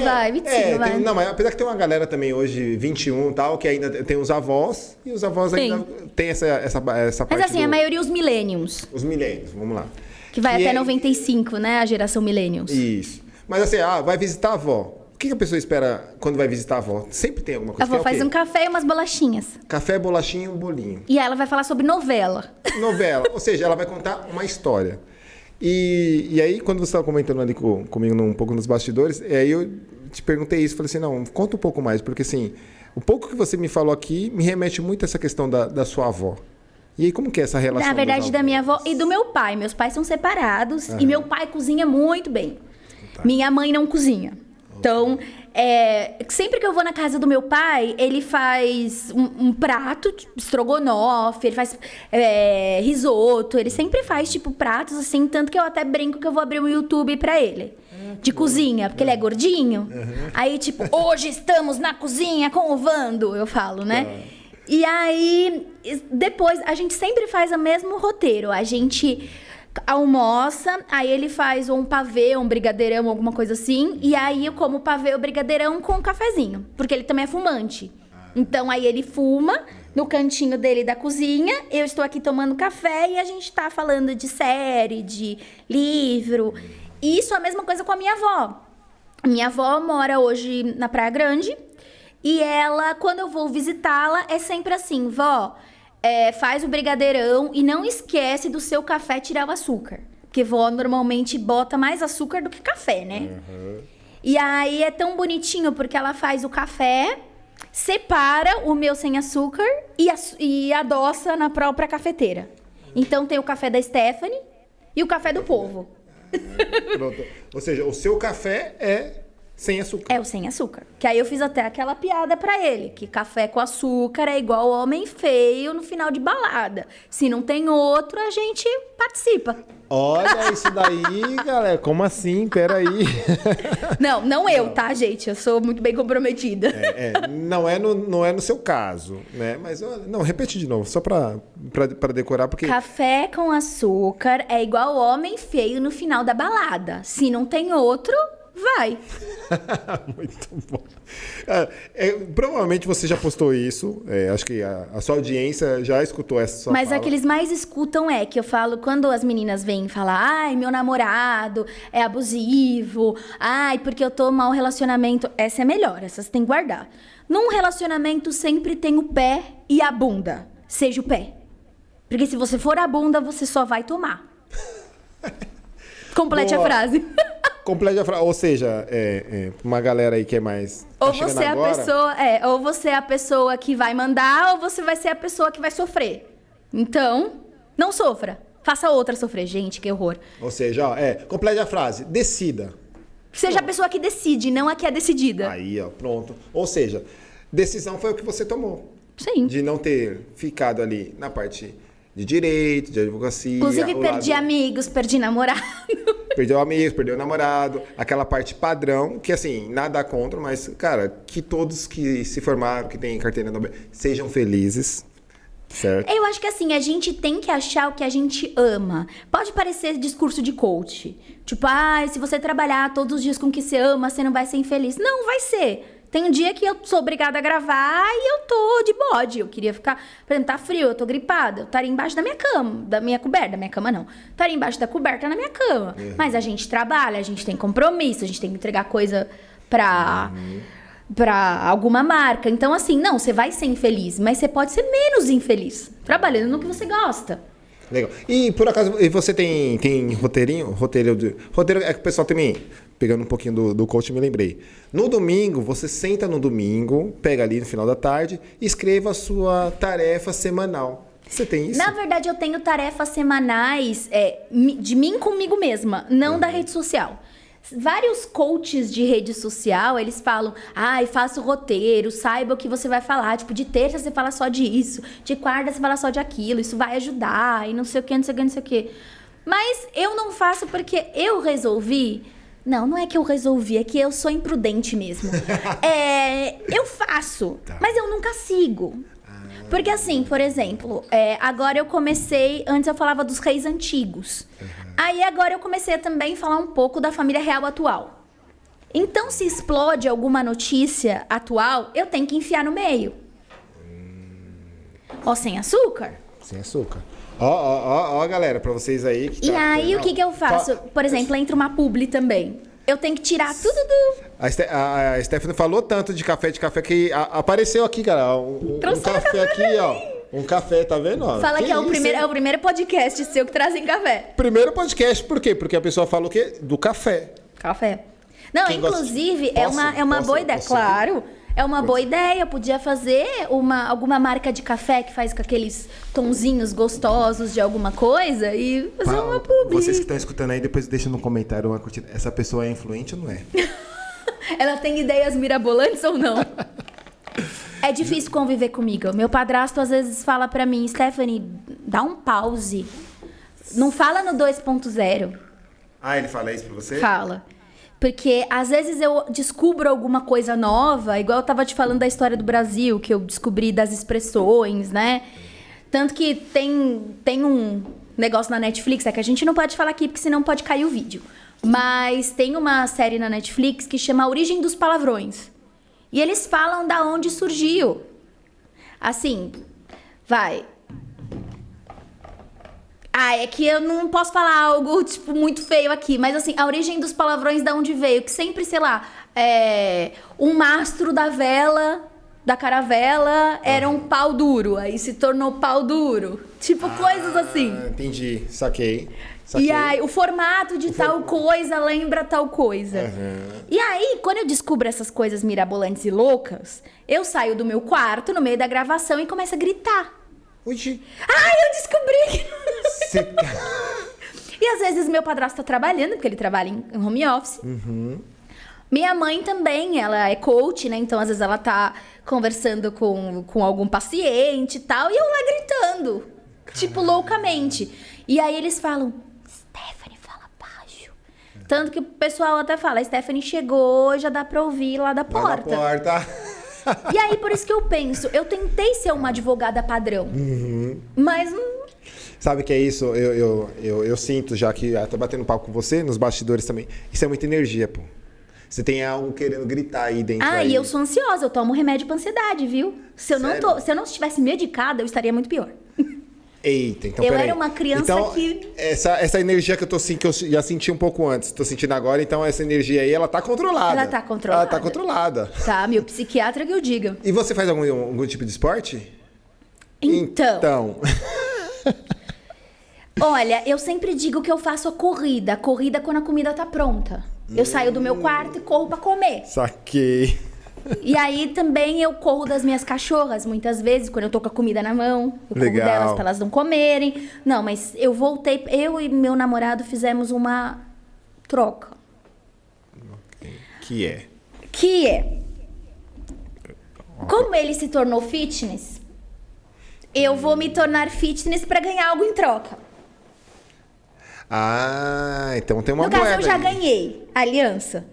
vai. 25, vai. Não, mas apesar que tem uma galera também hoje, 21 e tal, que ainda tem os avós. E os avós ainda tem essa parte. Mas assim, a maioria os millennials. Os millennials, vamos lá. Que vai até 95, né? A geração millennials. Isso. Mas assim, vai visitar a avó. O que a pessoa espera quando vai visitar a avó? Sempre tem alguma coisa. A avó faz um café e umas bolachinhas. Café, bolachinha e um bolinho. E ela vai falar sobre novela. Novela. Ou seja, ela vai contar uma história. E aí, quando você estava comentando ali comigo um pouco nos bastidores, aí eu te perguntei isso. Falei assim, não, conta um pouco mais. Porque assim, o pouco que você me falou aqui me remete muito a essa questão da sua avó. E aí, como que é essa relação? Na verdade, da minha avó e do meu pai. Meus pais são separados e meu pai cozinha muito bem. Tá. Minha mãe não cozinha. Então, sempre que eu vou na casa do meu pai, ele faz um prato, estrogonofe, ele faz risoto, ele sempre faz, tipo, pratos assim, tanto que eu até brinco que eu vou abrir um YouTube pra ele. De cozinha, porque ele é gordinho. Aí, tipo, hoje estamos na cozinha com o Vando, eu falo, né? E aí, depois, a gente sempre faz o mesmo roteiro. A gente almoça, aí ele faz um pavê, um brigadeirão, alguma coisa assim. E aí eu como o pavê, o brigadeirão com um cafezinho. Porque ele também é fumante. Então aí ele fuma no cantinho dele da cozinha. Eu estou aqui tomando café e a gente tá falando de série, de livro. E isso é a mesma coisa com a minha avó. Minha avó mora hoje na Praia Grande. E ela, quando eu vou visitá-la, é sempre assim, vó, faz o brigadeirão e não esquece do seu café tirar o açúcar. Porque vó normalmente bota mais açúcar do que café, né? E aí é tão bonitinho porque ela faz o café, separa o meu sem açúcar e adoça na própria cafeteira. Então tem o café da Stephanie e o café do povo. Pronto. Ou seja, o seu café é sem açúcar. É o sem açúcar. Que aí eu fiz até aquela piada pra ele, que café com açúcar é igual homem feio no final de balada. Se não tem outro, a gente participa. Olha isso daí, galera. Como assim? Peraí. Não eu, tá, gente? Eu sou muito bem comprometida. Não é no seu caso, né? Mas, não, repete de novo, só pra decorar, porque... Café com açúcar é igual homem feio no final da balada. Se não tem outro... vai. Muito bom. Provavelmente você já postou isso. Acho que a sua audiência já escutou essa sua Mas fala. a que eles mais escutam que eu falo, quando as meninas vêm falar, ai, meu namorado é abusivo, ai, porque eu tô mal relacionamento. Essa é melhor, essa você tem que guardar. Num relacionamento sempre tem o pé e a bunda. Seja o pé. Porque se você for a bunda, você só vai tomar. Complete a frase. Complete a frase. Ou seja, uma galera aí que é mais... Ou você é a pessoa, ou você é a pessoa que vai mandar, ou você vai ser a pessoa que vai sofrer. Então... Não sofra. Faça outra sofrer. Gente, que horror. Ou seja, ó, complete a frase. Decida. Seja a pessoa que decide, não a que é decidida. Aí, ó, pronto. Ou seja, decisão foi o que você tomou. Sim. De não ter ficado ali na parte de direito, de advocacia. Inclusive, perdi amigos, perdi namorado. Perdeu amigos, perdeu namorado. Aquela parte padrão, que assim, nada contra, mas, cara, que todos que se formaram, que têm carteira na OAB, sejam felizes. Certo. Eu acho que assim, a gente tem que achar o que a gente ama. Pode parecer discurso de coach. Tipo, se você trabalhar todos os dias com o que você ama, você não vai ser infeliz. Não, vai ser. Tem um dia que eu sou obrigada a gravar e eu tô de bode. Eu queria ficar... Por exemplo, tá frio, eu tô gripada. Eu estaria embaixo da minha cama, da minha coberta. Da minha cama, não. Estaria embaixo da coberta na minha cama. Mas a gente trabalha, a gente tem compromisso, a gente tem que entregar coisa pra alguma marca. Então, assim, não, você vai ser infeliz, mas você pode ser menos infeliz, trabalhando no que você gosta. Legal. E, por acaso, você tem roteirinho? Roteiro é que o pessoal também, pegando um pouquinho do coach, me lembrei. No domingo, você senta no domingo, pega ali no final da tarde e escreva a sua tarefa semanal. Você tem isso? Na verdade, eu tenho tarefas semanais de mim comigo mesma, não da rede social. Vários coaches de rede social, eles falam, faça o roteiro, saiba o que você vai falar. Tipo, de terça você fala só disso, de quarta você fala só de aquilo, isso vai ajudar, e não sei o que, não sei o que, não sei o que. Mas eu não faço porque eu resolvi... Não é que eu resolvi, é que eu sou imprudente mesmo. Eu faço, mas eu nunca sigo. Porque assim, por exemplo, agora eu comecei... Antes eu falava dos reis antigos. Aí agora eu comecei a também falar um pouco da família real atual. Então, se explode alguma notícia atual, eu tenho que enfiar no meio. Sem açúcar? Sem açúcar. Ó, galera, pra vocês aí... E aí, o que eu faço? Por exemplo, entra uma publi também. Eu tenho que tirar tudo do... A Stephanie falou tanto de café que apareceu aqui, cara. Um café aqui, ó. Um café, tá vendo? Fala que é o primeiro podcast seu que trazem café. Primeiro podcast, por quê? Porque a pessoa fala o quê? Do café. Café. Não, Quem inclusive, é uma boa ideia. Claro, é uma boa ideia. Eu podia fazer alguma marca de café que faz com aqueles tonzinhos gostosos de alguma coisa e fazer uma publi. Vocês que estão escutando aí, depois deixa no comentário uma curtida. Essa pessoa é influente ou não é? Ela tem ideias mirabolantes ou não? É difícil conviver comigo. Meu padrasto às vezes fala pra mim, Stephanie, dá um pause. Não fala no 2.0. Ele fala isso pra você? Fala. Porque às vezes eu descubro alguma coisa nova, igual eu tava te falando da história do Brasil, que eu descobri das expressões, né? Tanto que tem um negócio na Netflix, que a gente não pode falar aqui, porque senão pode cair o vídeo. Mas tem uma série na Netflix que chama A Origem dos Palavrões. E eles falam da onde surgiu. Assim, vai. É que eu não posso falar algo, tipo, muito feio aqui. Mas, assim, a origem dos palavrões da onde veio. Que sempre, sei lá, um mastro da vela, da caravela, era um pau duro. Aí se tornou pau duro. Tipo, coisas assim. Entendi. Saquei. E aí, o formato de tal coisa lembra tal coisa. E aí, quando eu descubro essas coisas mirabolantes e loucas, eu saio do meu quarto no meio da gravação e começo a gritar. Uxi. Eu descobri! E às vezes meu padrasto tá trabalhando, porque ele trabalha em home office. Minha mãe também, ela é coach, né? Então às vezes ela tá conversando com algum paciente e tal, e eu lá gritando. Tipo, loucamente. E aí eles falam, Stephanie, fala baixo. Tanto que o pessoal até fala, a Stephanie chegou, já dá pra ouvir lá da porta. Lá da porta. E aí, por isso que eu penso, eu tentei ser uma advogada padrão, mas não... Sabe o que é isso? Eu sinto, já que tô batendo papo com você, nos bastidores também, isso é muita energia, pô. Você tem algo querendo gritar aí dentro. E eu sou ansiosa, eu tomo remédio pra ansiedade, viu? Se eu não estivesse medicada, eu estaria muito pior. Eita, então eu era uma criança que... Essa energia que que eu já senti um pouco antes, tô sentindo agora, então essa energia aí, ela tá controlada. Ela tá controlada. Tá, meu psiquiatra que eu diga. E você faz algum tipo de esporte? Então. Olha, eu sempre digo que eu faço a corrida. A corrida quando a comida tá pronta. Eu saio do meu quarto e corro pra comer. Saquei. E aí também eu corro das minhas cachorras, muitas vezes, quando eu tô com a comida na mão. Eu corro Legal. delas pra elas não comerem. Não, mas eu voltei, eu e meu namorado fizemos uma troca. Que é? Que é, como ele se tornou fitness, eu vou me tornar fitness pra ganhar algo em troca. Ah, então tem uma No caso, moeda eu já aí. ganhei a aliança.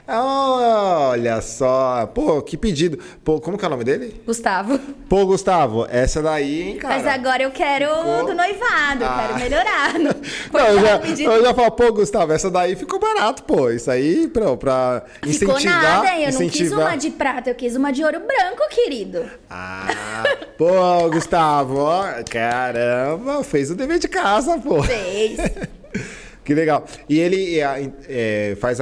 Olha só. Pô, que pedido. Pô, como que é o nome dele? Gustavo. Pô, Gustavo, essa daí, hein, cara? Mas agora eu quero Ficou- do noivado, eu quero melhorar. Não, eu já falo, pô, Gustavo, essa daí ficou barato, pô. Isso aí, pra Ficou incentivar... nada, eu não quis incentivar... uma de prata, eu quis uma de ouro branco, querido. Ah, pô, Gustavo, ó, caramba, fez o dever de casa, pô. Fez. Que legal. E ele faz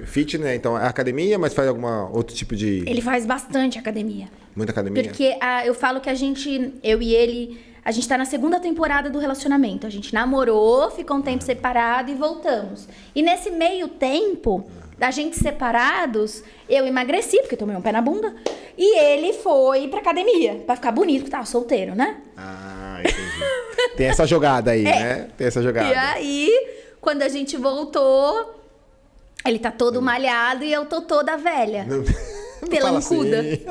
fitness, né? Então é academia, mas faz alguma outro tipo de... Ele faz bastante academia. Muita academia? Porque eu falo que eu e ele, a gente tá na segunda temporada do relacionamento. A gente namorou, ficou um tempo separado e voltamos. E nesse meio tempo, da gente separados, eu emagreci, porque tomei um pé na bunda. E ele foi pra academia, pra ficar bonito, porque tava solteiro, né? Ah, entendi. Tem essa jogada aí, né? Tem essa jogada. E aí, quando a gente voltou, ele tá todo malhado e eu tô toda velha. Não fala Pelancuda. assim.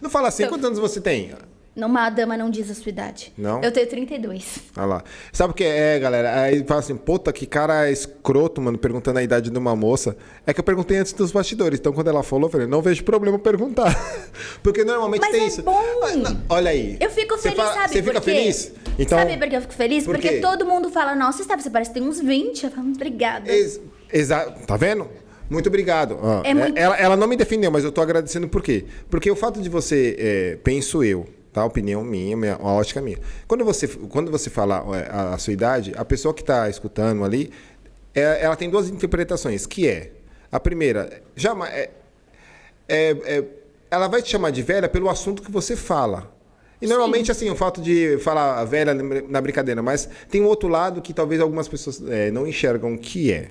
Não fala assim. Quantos anos você tem? Uma dama não diz a sua idade. Não? Eu tenho 32. Olha lá. Sabe o que é, galera? Aí fala assim, puta, que cara escroto, mano, perguntando a idade de uma moça. É que eu perguntei antes dos bastidores. Então, quando ela falou, eu falei, não vejo problema perguntar. Porque normalmente Mas tem é isso. bom. Olha aí. Eu fico feliz, sabe Você por fica quê? feliz? Então, Sabe por que eu fico feliz? por Porque quê? todo mundo fala, nossa, você parece que tem uns 20. Eu falo, obrigada. Exato. Tá vendo? Muito obrigado. Ó, É muito- ela não me defendeu, mas eu tô agradecendo por quê? Porque o fato de você, penso eu, tá? Opinião minha, a ótica minha. Quando você fala a sua idade, a pessoa que tá escutando ali, ela tem duas interpretações, que é, a primeira, ela vai te chamar de velha pelo assunto que você fala. E normalmente, assim, o fato de falar velha na brincadeira, mas tem um outro lado que talvez algumas pessoas não enxergam, que é...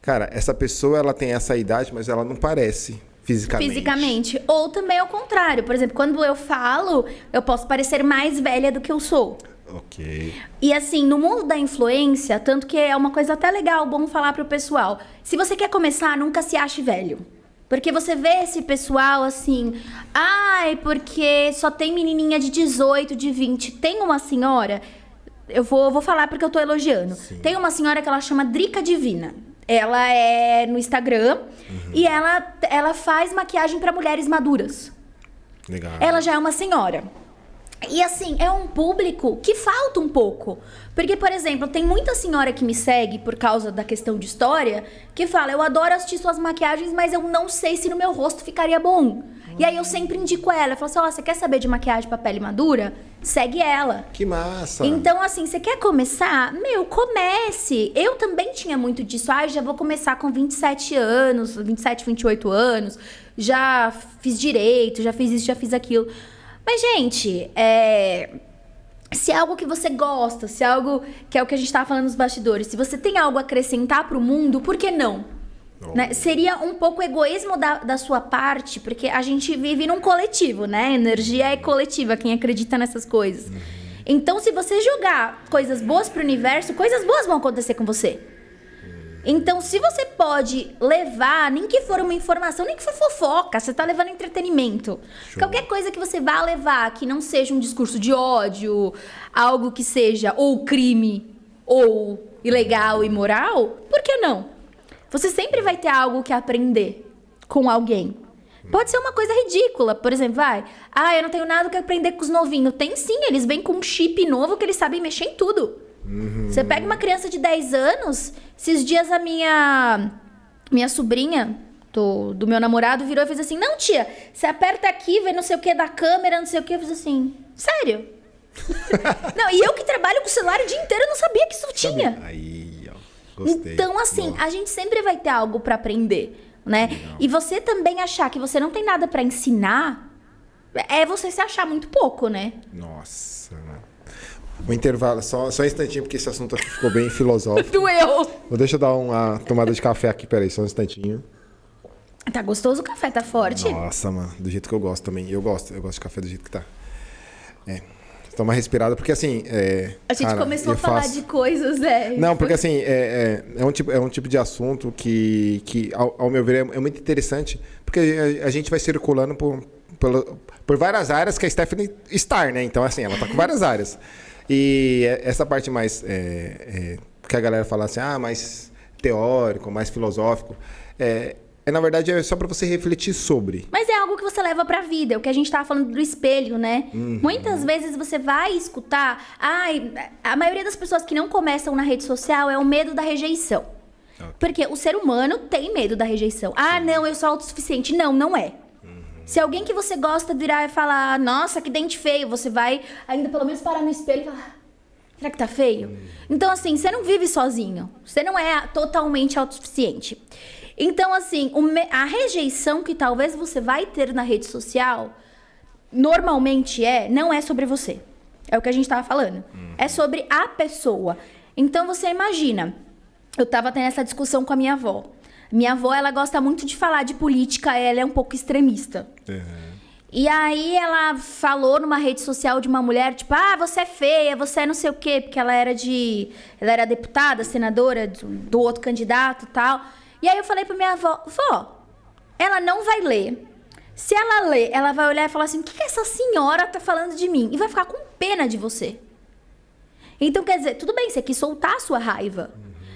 Cara, essa pessoa, ela tem essa idade, mas ela não parece fisicamente. Fisicamente. Ou também ao contrário. Por exemplo, quando eu falo, eu posso parecer mais velha do que eu sou. Ok. E assim, no mundo da influência, tanto que é uma coisa até legal, bom falar pro pessoal. Se você quer começar, nunca se ache velho. Porque você vê esse pessoal assim, ai, porque só tem menininha de 18, de 20. Tem uma senhora, eu vou falar porque eu tô elogiando. Sim. Tem uma senhora que ela chama Drica Divina. Ela é no Instagram e ela faz maquiagem pra mulheres maduras. Legal. Ela já é uma senhora. E assim, é um público que falta um pouco. Porque, por exemplo, tem muita senhora que me segue por causa da questão de história, que fala, eu adoro assistir suas maquiagens, mas eu não sei se no meu rosto ficaria bom. E aí eu sempre indico ela. Eu falo assim, ó, você quer saber de maquiagem pra pele madura? Segue ela. Que massa. Então, assim, você quer começar? Meu, comece. Eu também tinha muito disso. Ah, já vou começar com 27 anos, 27, 28 anos. Já fiz direito, já fiz isso, já fiz aquilo. Mas, gente, se é algo que você gosta, se é algo que é o que a gente tava falando nos bastidores, se você tem algo a acrescentar pro mundo, por que não? Né? Seria um pouco egoísmo da sua parte, porque a gente vive num coletivo, né? Energia é coletiva, quem acredita nessas coisas. Então, se você jogar coisas boas pro universo, coisas boas vão acontecer com você. Então, se você pode levar, nem que for uma informação, nem que for fofoca, você tá levando entretenimento. Show. Qualquer coisa que você vá levar, que não seja um discurso de ódio, algo que seja ou crime, ou ilegal, imoral, por que não? Você sempre vai ter algo que aprender com alguém. Pode ser uma coisa ridícula, por exemplo, eu não tenho nada que aprender com os novinhos. Tem sim, eles vêm com um chip novo que eles sabem mexer em tudo. Você pega uma criança de 10 anos, esses dias a minha sobrinha do meu namorado virou e fez assim, não tia, você aperta aqui, vê não sei o que da câmera, não sei o que, eu fiz assim, sério? Não, e eu que trabalho com o celular o dia inteiro, eu não sabia que isso tinha. Aí, ó, gostei. Então, assim, Boa. a gente sempre vai ter algo pra aprender, né? Legal. E você também achar que você não tem nada pra ensinar, é você se achar muito pouco, né? Nossa, mano. Um intervalo, só um instantinho, porque esse assunto aqui ficou bem filosófico. Doeu! Deixa eu dar uma tomada de café aqui, peraí, só um instantinho. Tá gostoso o café, tá forte. Nossa, mano, do jeito que eu gosto também. Eu gosto de café do jeito que tá. Dá uma respirada, porque assim... a gente começou a falar de coisas, Não, porque assim, é um tipo de assunto que ao meu ver, é muito interessante, porque a gente vai circulando por várias áreas que a Stephanie está, né? Então, assim, ela tá com várias áreas. E essa parte mais... que a galera fala assim, mais teórico, mais filosófico... na verdade, é só para você refletir sobre. Mas é algo que você leva pra vida, é o que a gente tava falando do espelho, né? Muitas vezes você vai escutar... a maioria das pessoas que não começam na rede social é o medo da rejeição. Okay. Porque o ser humano tem medo da rejeição. Não, eu sou autossuficiente. Não, não é. Se alguém que você gosta virar e falar, nossa, que dente feio, você vai ainda pelo menos parar no espelho e falar, será que tá feio? Então, assim, você não vive sozinho. Você não é totalmente autossuficiente. Então, assim, a rejeição que talvez você vai ter na rede social, normalmente não é sobre você. É o que a gente tava falando. É sobre a pessoa. Então, você imagina, eu tava tendo essa discussão com a minha avó. Minha avó, ela gosta muito de falar de política, ela é um pouco extremista. E aí, ela falou numa rede social de uma mulher, tipo, você é feia, você é não sei o quê, porque ela era deputada, senadora do outro candidato e tal. E aí eu falei pra minha avó, vó, ela não vai ler. Se ela ler, ela vai olhar e falar assim, o que essa senhora tá falando de mim? E vai ficar com pena de você. Então, quer dizer, tudo bem, você quis soltar a sua raiva.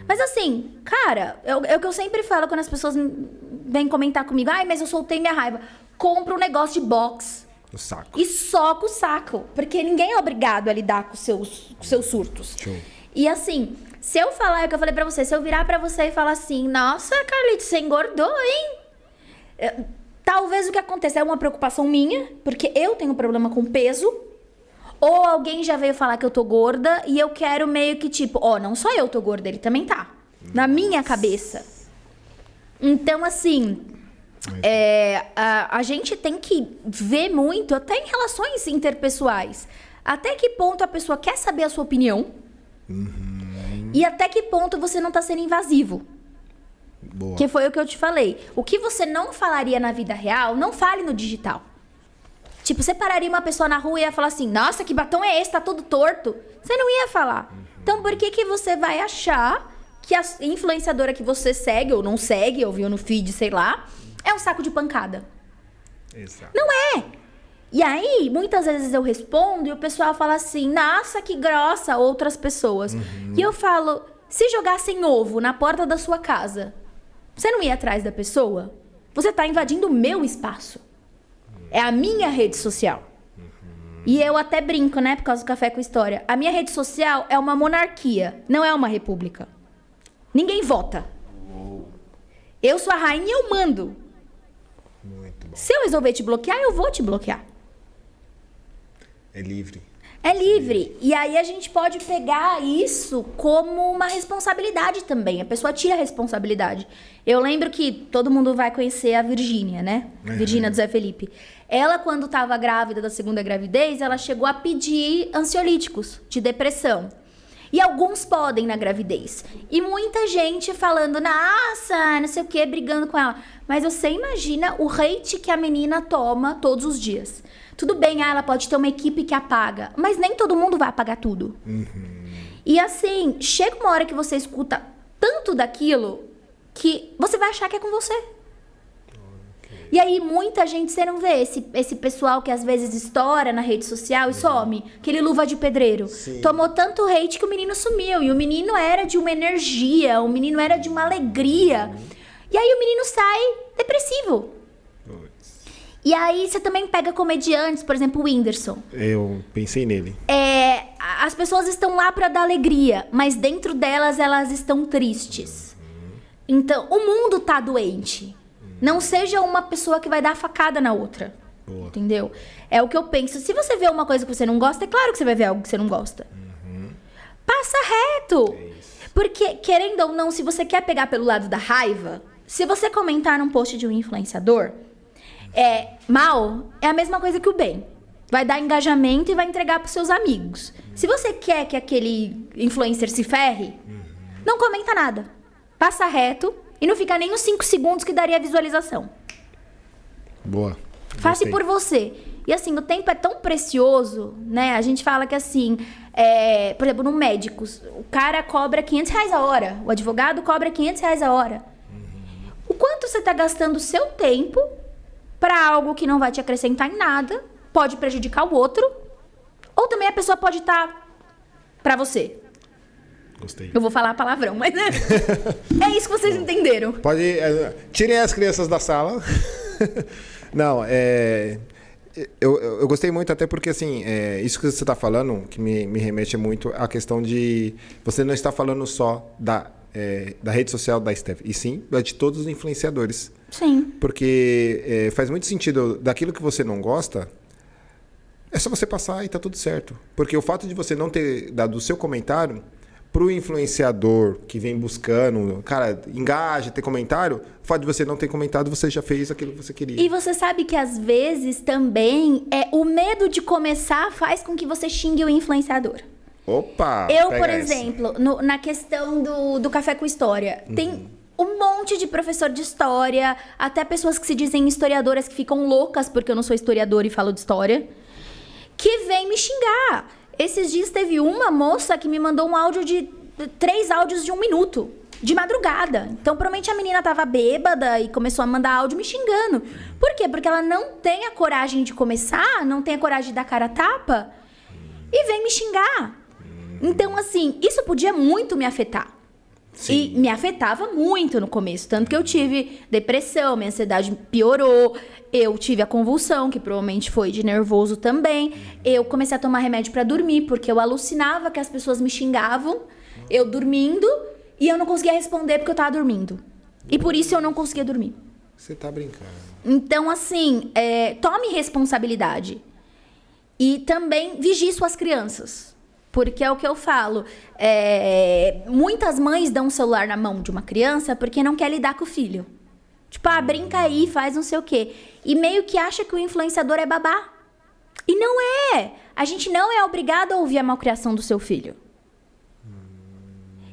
Mas assim, cara, é o que eu sempre falo quando as pessoas vêm comentar comigo, mas eu soltei minha raiva. Compra um negócio de box. O saco. E soca o saco. Porque ninguém é obrigado a lidar com seus surtos. Show. E assim... Se eu falar, é o que eu falei pra você, se eu virar pra você e falar assim, nossa, Carlito, você engordou, hein? Talvez o que aconteça é uma preocupação minha, porque eu tenho problema com peso, ou alguém já veio falar que eu tô gorda e eu quero meio que tipo, não só eu tô gorda, ele também tá. Na minha cabeça. Então, assim, a gente tem que ver muito, até em relações interpessoais, até que ponto a pessoa quer saber a sua opinião. E até que ponto você não tá sendo invasivo. Boa. Que foi o que eu te falei. O que você não falaria na vida real, não fale no digital. Tipo, você pararia uma pessoa na rua e ia falar assim, nossa, que batom é esse? Tá todo torto. Você não ia falar. Então, por que você vai achar que a influenciadora que você segue, ou não segue, ou viu no feed, sei lá, é um saco de pancada? Exato. Não é. E aí, muitas vezes eu respondo e o pessoal fala assim, nossa, que grossa, outras pessoas. E eu falo, se jogassem ovo na porta da sua casa, você não ia atrás da pessoa? Você tá invadindo o meu espaço. É a minha rede social. E eu até brinco, né, por causa do Café com História. A minha rede social é uma monarquia, não é uma república. Ninguém vota. Eu sou a rainha e eu mando. Muito bom. Se eu resolver te bloquear, eu vou te bloquear. É livre. É livre. E aí a gente pode pegar isso como uma responsabilidade também. A pessoa tira a responsabilidade. Eu lembro que todo mundo vai conhecer a Virgínia, né? Virgínia do Zé Felipe. Ela, quando estava grávida da segunda gravidez, ela chegou a pedir ansiolíticos de depressão. E alguns podem na gravidez. E muita gente falando, nossa, não sei o quê, brigando com ela. Mas você imagina o hate que a menina toma todos os dias. Tudo bem, ela pode ter uma equipe que apaga, mas nem todo mundo vai apagar tudo. E assim, chega uma hora que você escuta tanto daquilo que você vai achar que é com você. E aí, muita gente, você não vê esse pessoal que às vezes estoura na rede social e some. Aquele luva de pedreiro. Sim. Tomou tanto hate que o menino sumiu. E o menino era de uma energia, o menino era de uma alegria. E aí o menino sai depressivo. E aí você também pega comediantes, por exemplo, o Whindersson. Eu pensei nele. As pessoas estão lá pra dar alegria, mas dentro delas, elas estão tristes. Então, o mundo tá doente. Não seja uma pessoa que vai dar facada na outra. Boa. Entendeu? É o que eu penso. Se você vê uma coisa que você não gosta, é claro que você vai ver algo que você não gosta. Passa reto. Porque, querendo ou não, se você quer pegar pelo lado da raiva, se você comentar num post de um influenciador, mal é a mesma coisa que o bem. Vai dar engajamento e vai entregar pros seus amigos. Se você quer que aquele influencer se ferre, não comenta nada. Passa reto e não fica nem os 5 segundos que daria visualização. Boa. Faça Gostei. por você. E assim, o tempo é tão precioso, né? A gente fala que assim, por exemplo, no médico, o cara cobra R$500 a hora. O advogado cobra R$500 a hora. O quanto você tá gastando o seu tempo pra algo que não vai te acrescentar em nada, pode prejudicar o outro, ou também a pessoa pode estar pra você. Gostei. Eu vou falar palavrão, mas é isso que vocês entenderam. Pode... tirem as crianças da sala. Não, eu gostei muito, até porque, assim, isso que você está falando, que me remete muito à questão de... Você não está falando só da rede social da Steph, e sim de todos os influenciadores. Sim. Porque faz muito sentido, daquilo que você não gosta, é só você passar e tá tudo certo. Porque o fato de você não ter dado o seu comentário... Pro influenciador que vem buscando, cara, engaja, ter comentário, o fato de você não ter comentado, você já fez aquilo que você queria. E você sabe que às vezes também o medo de começar faz com que você xingue o influenciador. Opa! Eu, pega por essa. exemplo, na questão do Café com História, tem um monte de professor de história, até pessoas que se dizem historiadoras que ficam loucas porque eu não sou historiadora e falo de história, que vem me xingar. Esses dias teve uma moça que me mandou um áudio de 3 áudios de 1 minuto, de madrugada. Então, provavelmente a menina tava bêbada e começou a mandar áudio me xingando. Por quê? Porque ela não tem a coragem de começar, não tem a coragem de dar cara a tapa e vem me xingar. Então, assim, isso podia muito me afetar. Sim. E me afetava muito no começo. Tanto que eu tive depressão, minha ansiedade piorou. Eu tive a convulsão, que provavelmente foi de nervoso também. Eu comecei a tomar remédio pra dormir, porque eu alucinava que as pessoas me xingavam, eu dormindo, e eu não conseguia responder porque eu tava dormindo. E por isso eu não conseguia dormir. Você tá brincando. Então, assim, tome responsabilidade. E também vigie suas crianças. Porque é o que eu falo. Muitas mães dão um celular na mão de uma criança porque não quer lidar com o filho. Tipo, brinca aí, faz não sei o quê. E meio que acha que o influenciador é babá. E não é. A gente não é obrigado a ouvir a malcriação do seu filho.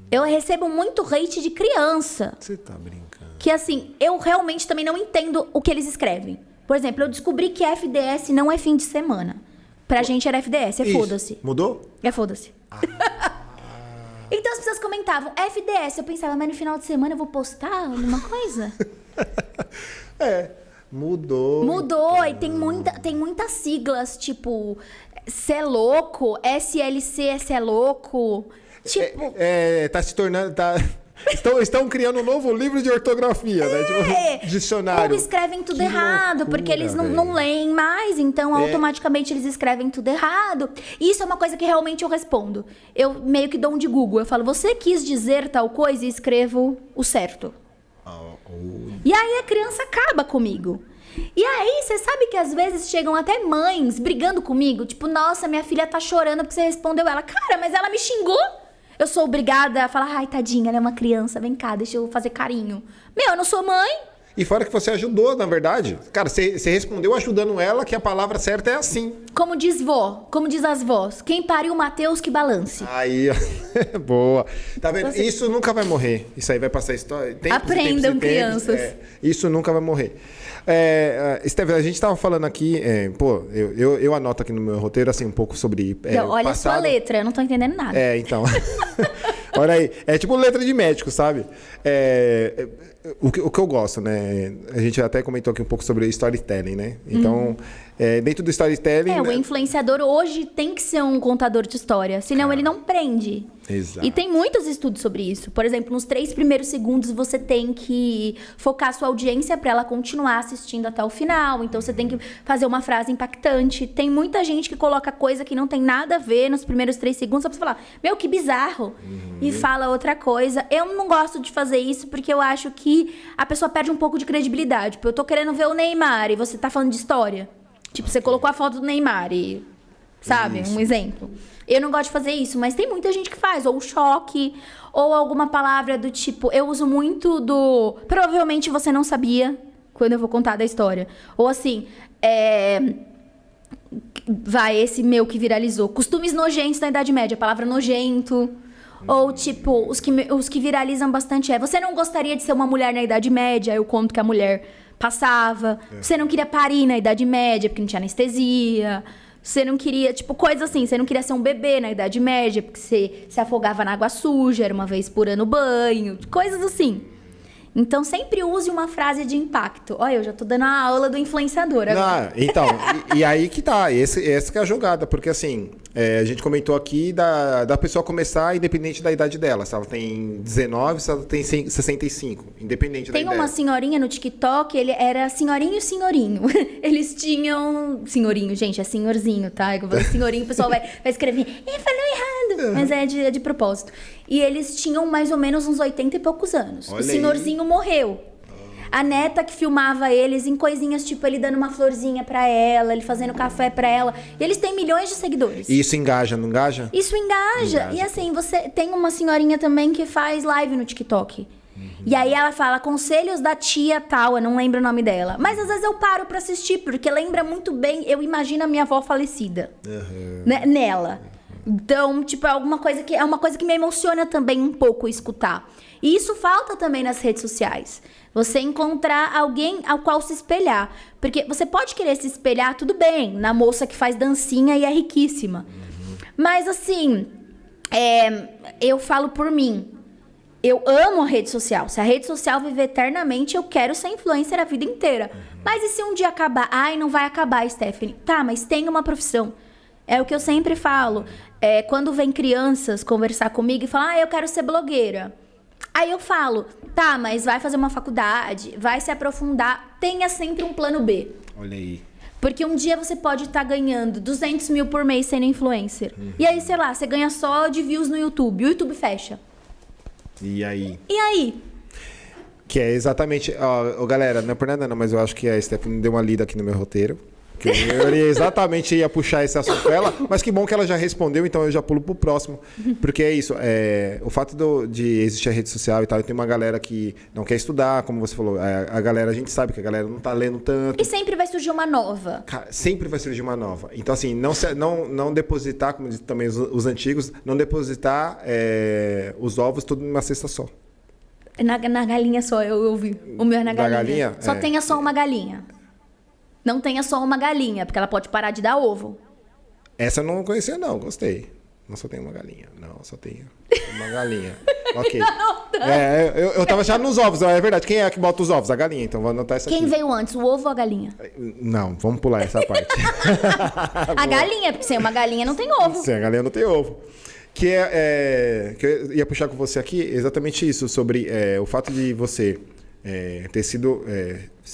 Eu recebo muito hate de criança. Você tá brincando. Que assim, eu realmente também não entendo o que eles escrevem. Por exemplo, eu descobri que FDS não é fim de semana. Pra gente era FDS, Isso. foda-se. Mudou? Foda-se. Então as pessoas comentavam FDS. Eu pensava, mas no final de semana eu vou postar alguma coisa? Mudou. Mudou, e tem muitas siglas, tipo, cê é louco, SLC, cê é louco. Tipo. Tá se tornando. Estão criando um novo livro de ortografia, né? Tipo, dicionário. Ou escrevem tudo Que errado, loucura, porque eles não leem mais, então automaticamente eles escrevem tudo errado. E isso é uma coisa que realmente eu respondo. Eu meio que dou um de Google. Eu falo, você quis dizer tal coisa e escrevo o certo. E aí a criança acaba comigo. E aí, você sabe que às vezes chegam até mães brigando comigo, tipo, nossa, minha filha tá chorando porque você respondeu ela. Cara, mas ela me xingou. Eu sou obrigada a falar, ai, tadinha, ela é uma criança, vem cá, deixa eu fazer carinho. Meu, eu não sou mãe. E fora que você ajudou, na verdade. Cara, você respondeu ajudando ela, que a palavra certa é assim. Como diz vó, como diz as vós, quem pariu Mateus que balance. Aí, ó. Boa. Tá vendo? Isso nunca vai morrer. Isso aí vai passar história. Aprendam, crianças. Isso nunca vai morrer. Steph, a gente tava falando aqui, eu anoto aqui no meu roteiro, assim, um pouco sobre olha passado. a sua letra, eu não tô entendendo nada. Então. Olha aí. É tipo letra de médico, sabe? O que eu gosto, né? A gente até comentou aqui um pouco sobre storytelling, né? Então, dentro do storytelling... O influenciador hoje tem que ser um contador de história, senão ele não prende. Exato. E tem muitos estudos sobre isso. Por exemplo, nos 3 primeiros segundos você tem que focar a sua audiência para ela continuar assistindo até o final. Então você tem que fazer uma frase impactante. Tem muita gente que coloca coisa que não tem nada a ver nos primeiros 3 segundos só pra você falar, meu, que bizarro. E fala outra coisa. Eu não gosto de fazer isso porque eu acho que a pessoa perde um pouco de credibilidade. Tipo, eu tô querendo ver o Neymar e você tá falando de história. Tipo, você colocou a foto do Neymar e... Sabe? Um exemplo. Eu não gosto de fazer isso, mas tem muita gente que faz. Ou choque, ou alguma palavra do tipo... Eu uso muito do... Provavelmente você não sabia quando eu vou contar da história. Ou assim... esse meu que viralizou. Costumes nojentos da Idade Média. A palavra nojento. Ou tipo, os que viralizam bastante você não gostaria de ser uma mulher na Idade Média? Eu conto que a mulher Passava. Você não queria parir na Idade Média, porque não tinha anestesia. Você não queria, tipo, coisa assim. Você não queria ser um bebê na Idade Média, porque você se afogava na água suja, era uma vez por ano banho. Coisas assim. Então, sempre use uma frase de impacto. Olha, eu já tô dando a aula do influenciador agora. Então, e aí que tá. Essa que é a jogada. Porque, assim, a gente comentou aqui da pessoa começar independente da idade dela. Se ela tem 19, se ela tem 65. Independente da idade. Tem uma senhorinha no TikTok, ele era senhorinho e senhorinho. Eles tinham... Senhorinho, gente, é senhorzinho, tá? Eu falei senhorinho, o pessoal vai escrever. Falou errado. Mas é de propósito. E eles tinham mais ou menos uns 80 e poucos anos. Olha o senhorzinho morreu. A neta que filmava eles em coisinhas, tipo, ele dando uma florzinha pra ela, ele fazendo café pra ela. E eles têm milhões de seguidores. E isso engaja, não engaja? Isso engaja. E assim, você tem uma senhorinha também que faz live no TikTok. E aí ela fala conselhos da tia tal, eu não lembro o nome dela. Mas às vezes eu paro pra assistir, porque lembra muito bem, eu imagino a minha avó falecida. Nela. Então, tipo, é uma coisa que me emociona também um pouco escutar. E isso falta também nas redes sociais. Você encontrar alguém ao qual se espelhar. Porque você pode querer se espelhar, tudo bem, na moça que faz dancinha e é riquíssima. Mas assim, eu falo por mim. Eu amo a rede social. Se a rede social viver eternamente, eu quero ser influencer a vida inteira. Mas e se um dia acabar? Ai, não vai acabar, Stephanie. Tá, mas tem uma profissão. É o que eu sempre falo. Quando vem crianças conversar comigo e falar, eu quero ser blogueira. Aí eu falo, tá, mas vai fazer uma faculdade, vai se aprofundar, tenha sempre um plano B. Olha aí. Porque um dia você pode estar ganhando 200 mil por mês sendo influencer. E aí, sei lá, você ganha só de views no YouTube. O YouTube fecha. E aí? E aí? Que é exatamente... galera, não é por nada não, mas eu acho que a Stephanie deu uma lida aqui no meu roteiro. Que eu exatamente ia puxar esse assunto com ela, mas que bom que ela já respondeu, então eu já pulo pro próximo. Porque é isso, o fato de existir a rede social e tal, e tem uma galera que não quer estudar, como você falou, a galera, a gente sabe que a galera não tá lendo tanto. E sempre vai surgir uma nova. Sempre vai surgir uma nova. Então, assim, não depositar, como dizem também os antigos, não depositar os ovos tudo numa cesta só. Na galinha só, eu ouvi. O meu é na galinha. Galinha? Só tenha só uma galinha. Não tenha só uma galinha, porque ela pode parar de dar ovo. Essa eu não conhecia, não. Gostei. Não só tem uma galinha. Não, só tem uma galinha. Ok. Eu tava já nos ovos. É verdade. Quem é que bota os ovos? A galinha. Então vou anotar essa aqui. Quem veio antes, o ovo ou a galinha? Não, vamos pular essa parte. A galinha, porque sem uma galinha não tem ovo. Sem a galinha não tem ovo. Que eu ia puxar com você aqui exatamente isso. Sobre o fato de você... ter sido...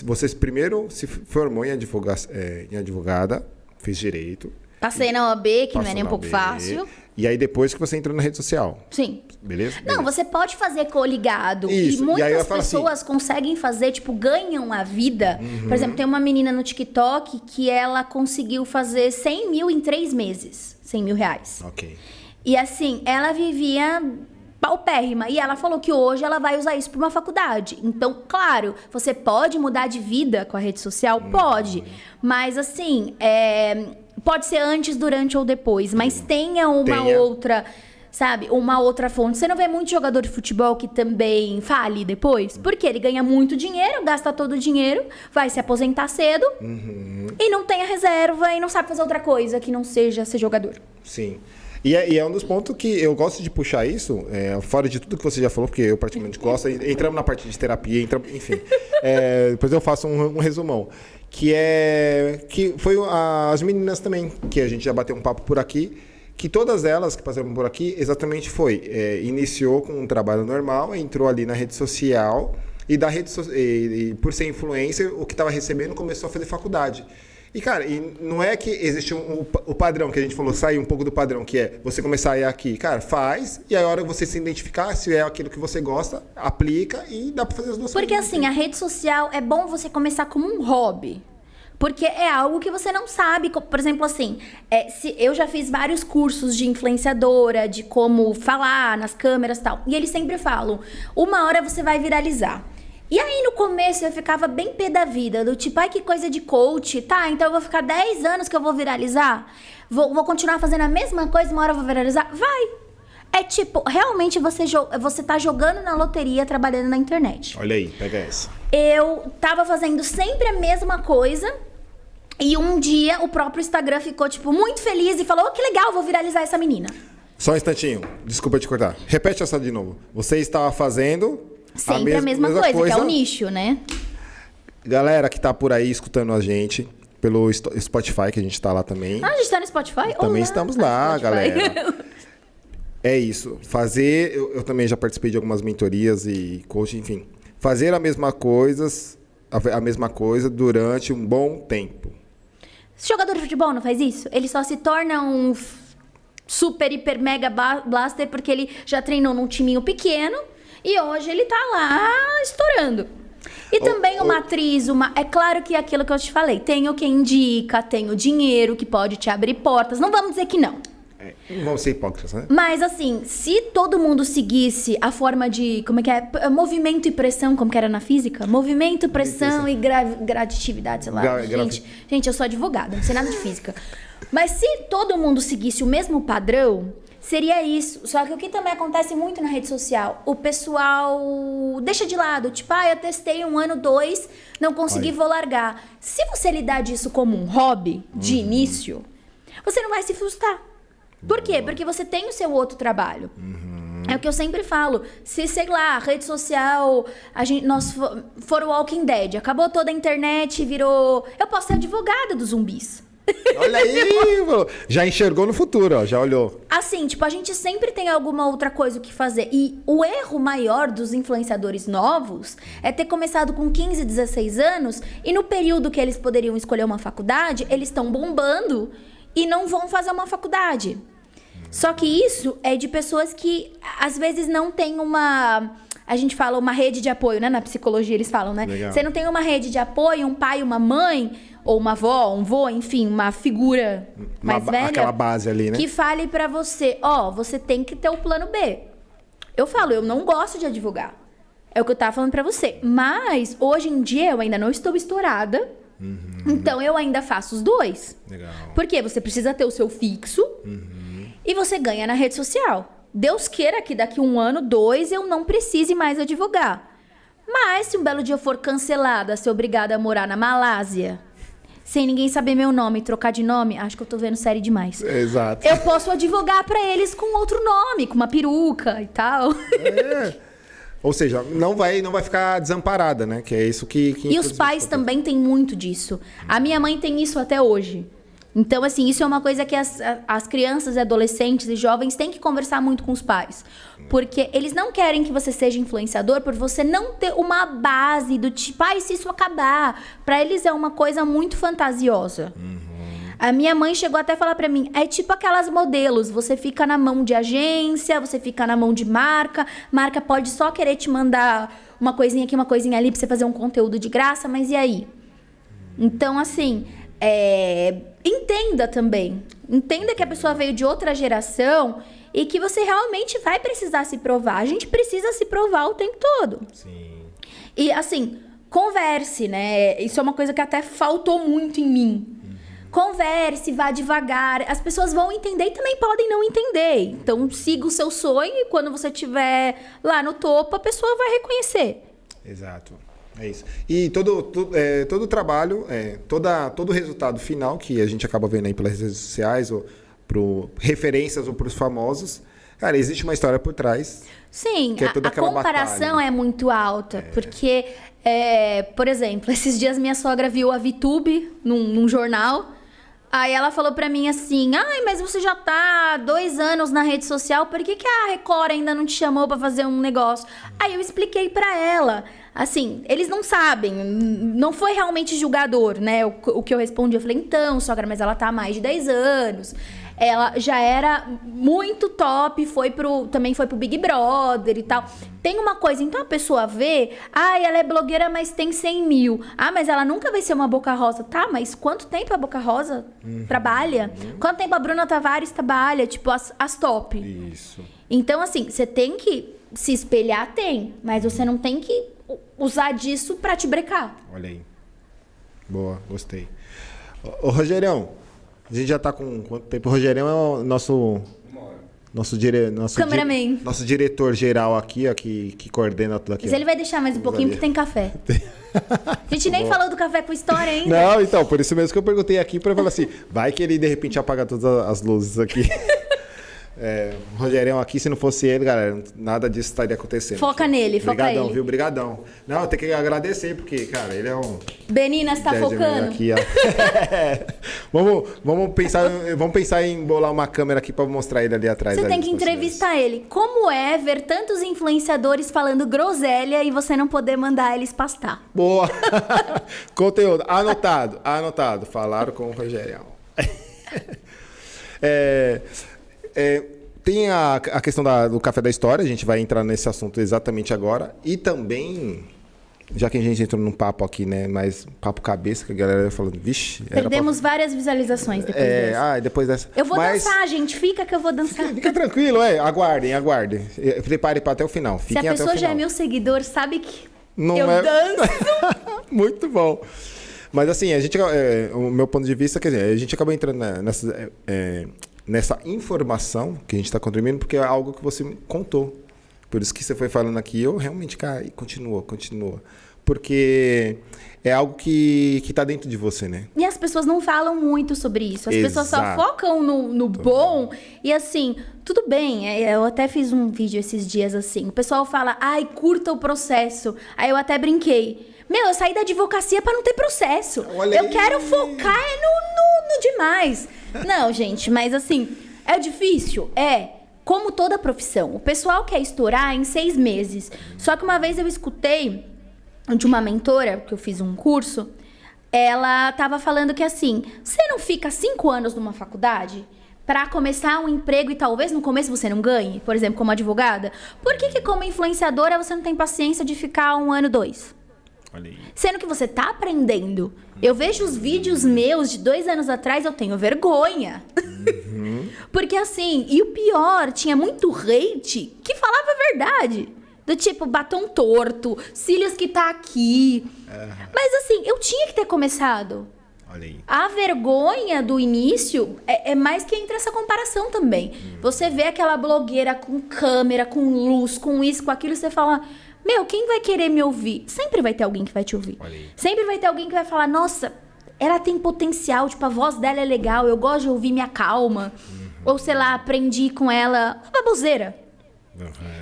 você primeiro se formou em advogada, fez direito. Passei na OAB, que não é nem um pouco fácil. E aí depois que você entrou na rede social. Sim. Beleza? Não, você pode fazer coligado. Isso. E muitas pessoas assim, conseguem fazer, tipo, ganham a vida. Por exemplo, tem uma menina no TikTok que ela conseguiu fazer 100 mil em 3 meses. 100 mil reais. Ok. E assim, ela vivia... paupérrima. E ela falou que hoje ela vai usar isso para uma faculdade. Então, claro, você pode mudar de vida com a rede social? Pode. Mas, assim, pode ser antes, durante ou depois. Mas tenha uma outra, sabe? Uma outra fonte. Você não vê muito jogador de futebol que também fale depois? Porque ele ganha muito dinheiro, gasta todo o dinheiro, vai se aposentar cedo e não tem a reserva e não sabe fazer outra coisa que não seja ser jogador. Sim. E é um dos pontos que eu gosto de puxar isso, fora de tudo que você já falou, porque eu praticamente gosto, entramos na parte de terapia, enfim. Depois eu faço um resumão. Que foi as meninas também, que a gente já bateu um papo por aqui, que todas elas que passaram por aqui, exatamente iniciou com um trabalho normal, entrou ali na rede social, e por ser influencer, o que estava recebendo começou a fazer faculdade. E, cara, não é que existe o padrão que a gente falou, sair um pouco do padrão, que é você começar a ir aqui. Cara, faz, e aí a hora que você se identificar, se é aquilo que você gosta, aplica e dá pra fazer as duas coisas. Porque, assim, a rede social é bom você começar como um hobby. Porque é algo que você não sabe. Por exemplo, assim, eu já fiz vários cursos de influenciadora, de como falar nas câmeras e tal. E eles sempre falam, uma hora você vai viralizar. E aí, no começo, eu ficava bem pé da vida, do tipo, ai, que coisa de coach, tá, então eu vou ficar 10 anos que eu vou viralizar? Vou continuar fazendo a mesma coisa, uma hora eu vou viralizar? Vai! É tipo, realmente você tá jogando na loteria, trabalhando na internet. Olha aí, pega essa. eu tava fazendo sempre a mesma coisa. E um dia o próprio Instagram ficou, tipo, muito feliz e falou: que legal, vou viralizar essa menina. Só um instantinho, desculpa te cortar. Repete essa de novo. Você estava fazendo sempre a mesma coisa, que é o nicho, né? Galera que tá por aí escutando a gente, pelo Spotify, que a gente tá lá também. Ah, a gente tá no Spotify? Também estamos lá, galera. É isso. Fazer... Eu também já participei de algumas mentorias e coaching, enfim. Fazer a mesma coisa durante um bom tempo. Jogador de futebol não faz isso? Ele só se torna um super, hiper, mega blaster porque ele já treinou num timinho pequeno e hoje ele tá lá estourando. E também uma atriz, é claro que é aquilo que eu te falei, tem o que indica, tem o dinheiro que pode te abrir portas, não vamos dizer que não. Não vamos ser hipócritas, né? Mas assim, se todo mundo seguisse a forma de, como é que é? Movimento e pressão, como que era na física? Movimento, pressão e gradatividade, sei lá. Gente, eu sou advogada, não sei nada de física. Mas se todo mundo seguisse o mesmo padrão, seria isso. Só que o que também acontece muito na rede social, o pessoal deixa de lado. Tipo, eu testei 1 ano, 2, não consegui, vou largar. Se você lidar disso como um hobby de início, você não vai se frustrar. Por quê? Porque você tem o seu outro trabalho. É o que eu sempre falo. Se, sei lá, a rede social, nós for o Walking Dead, acabou toda a internet, virou... Eu posso ser advogada dos zumbis. Olha aí, já enxergou no futuro, ó, já olhou. Assim, tipo, a gente sempre tem alguma outra coisa o que fazer. E o erro maior dos influenciadores novos é ter começado com 15, 16 anos e no período que eles poderiam escolher uma faculdade, eles estão bombando e não vão fazer uma faculdade. Só que isso é de pessoas que, às vezes, não tem a gente fala uma rede de apoio, né? Na psicologia eles falam, né? Legal. Você não tem uma rede de apoio, um pai, uma mãe, ou uma avó, um vô, enfim, uma figura mais velha. Aquela base ali, né? Que fale pra você, você tem que ter o plano B. Eu falo, eu não gosto de advogar. É o que eu tava falando pra você. Mas, hoje em dia, eu ainda não estou estourada. Então, eu ainda faço os dois. Legal. Porque você precisa ter o seu fixo. E você ganha na rede social. Deus queira que daqui 1 ano, 2, eu não precise mais advogar. Mas se um belo dia eu for cancelada, ser obrigada a morar na Malásia, sem ninguém saber meu nome, trocar de nome, acho que eu tô vendo série demais. Exato. Eu posso advogar pra eles com outro nome, com uma peruca e tal. Ou seja, não vai ficar desamparada, né? Que é isso que e os pais também têm muito disso. A minha mãe tem isso até hoje. Então, assim, isso é uma coisa que as crianças, adolescentes e jovens têm que conversar muito com os pais. Porque eles não querem que você seja influenciador por você não ter uma base do tipo, se isso acabar. Pra eles é uma coisa muito fantasiosa. A minha mãe chegou até a falar pra mim, é tipo aquelas modelos, você fica na mão de agência, você fica na mão de marca pode só querer te mandar uma coisinha aqui, uma coisinha ali pra você fazer um conteúdo de graça, mas e aí? Então, assim... entenda também. Entenda que a pessoa veio de outra geração e que você realmente vai precisar se provar. A gente precisa se provar o tempo todo. Sim. E assim, converse, né? Isso é uma coisa que até faltou muito em mim. Converse, vá devagar. As pessoas vão entender e também podem não entender. Então, siga o seu sonho e quando você estiver lá no topo, a pessoa vai reconhecer. Exato. É isso. E todo o trabalho, todo o resultado final que a gente acaba vendo aí pelas redes sociais, ou por referências ou para os famosos, cara, existe uma história por trás. Sim, que é toda a comparação batalha. É muito alta, porque, por exemplo, esses dias minha sogra viu a VTube num jornal. Aí ela falou pra mim assim, mas você já tá 2 anos na rede social, por que a Record ainda não te chamou pra fazer um negócio? Aí eu expliquei pra ela, assim, eles não sabem, não foi realmente julgador, né? O que eu respondi, eu falei, então, sogra, mas ela tá há mais de 10 anos. Ela já era muito top, também foi pro Big Brother e tal. Tem uma coisa, então a pessoa vê, ela é blogueira, mas tem 100 mil. Mas ela nunca vai ser uma Boca Rosa. Tá, mas quanto tempo a Boca Rosa trabalha? Quanto tempo a Bruna Tavares trabalha? Tipo, as top. Isso. Então, assim, você tem que se espelhar, mas você não tem que usar disso pra te brecar. Olha aí. Boa, gostei. Ô, Rogerão, a gente já tá com quanto tempo? O Rogerão é o nosso cameraman. Nosso diretor geral aqui, ó, que coordena tudo aqui. Mas ele vai deixar mais um pouquinho porque tem café. A gente nem falou do Café com História ainda. Não, então, por isso mesmo que eu perguntei aqui pra falar assim, vai que ele de repente apaga todas as luzes aqui. O Rogerião aqui, se não fosse ele, galera, nada disso estaria acontecendo. Foca nele, foca Brigadão, ele. Viu? Brigadão. Não, eu tenho que agradecer, porque, cara, ele é um... Benina, você tá focando? Aqui, ó. Vamos pensar em bolar uma câmera aqui pra mostrar ele ali atrás. Você tem que entrevistar ele. Como é ver tantos influenciadores falando groselha e você não poder mandar eles pastar? Boa! Conteúdo. Anotado. Falaram com o Rogerião. Tem a questão do Café da História, a gente vai entrar nesse assunto exatamente agora. E também, já que a gente entrou num papo aqui, né? Mais papo cabeça, que a galera falando, vixe... Perdemos várias visualizações depois dessa. Depois dessa. Eu vou dançar, gente. Fica que eu vou dançar. Fica tranquilo, aguardem. Prepare para até o final. Se a pessoa já é meu seguidor, sabe que não eu danço. Muito bom. Mas assim, o meu ponto de vista, quer dizer, a gente acabou entrando nessa informação que a gente está contribuindo, porque é algo que você me contou. Por isso que você foi falando aqui, eu realmente, cara, continua. Porque é algo que está dentro de você, né? E as pessoas não falam muito sobre isso. As pessoas só focam no bom. E assim, tudo bem. Eu até fiz um vídeo esses dias assim. O pessoal fala, curta o processo. Aí eu até brinquei. Eu saí da advocacia para não ter processo. Olha eu quero focar no demais. Não, gente, mas assim, é difícil? Como toda profissão. O pessoal quer estourar em 6 meses. Só que uma vez eu escutei de uma mentora, que eu fiz um curso, ela tava falando que assim, você não fica 5 anos numa faculdade para começar um emprego e talvez no começo você não ganhe? Por exemplo, como advogada. Por que como influenciadora você não tem paciência de ficar 1 ano, 2? Sendo que você tá aprendendo. Eu vejo os vídeos meus de 2 anos atrás, eu tenho vergonha. Porque assim, e o pior, tinha muito hate que falava a verdade. Do tipo, batom torto, cílios que tá aqui. Mas assim, eu tinha que ter começado. Olha aí. A vergonha do início é mais que entre essa comparação também. Você vê aquela blogueira com câmera, com luz, com isso, com aquilo, e você fala... quem vai querer me ouvir? Sempre vai ter alguém que vai te ouvir. Sempre vai ter alguém que vai falar, nossa, ela tem potencial, tipo, a voz dela é legal, eu gosto de ouvir, me acalma. Ou, sei lá, aprendi com ela uma baboseira.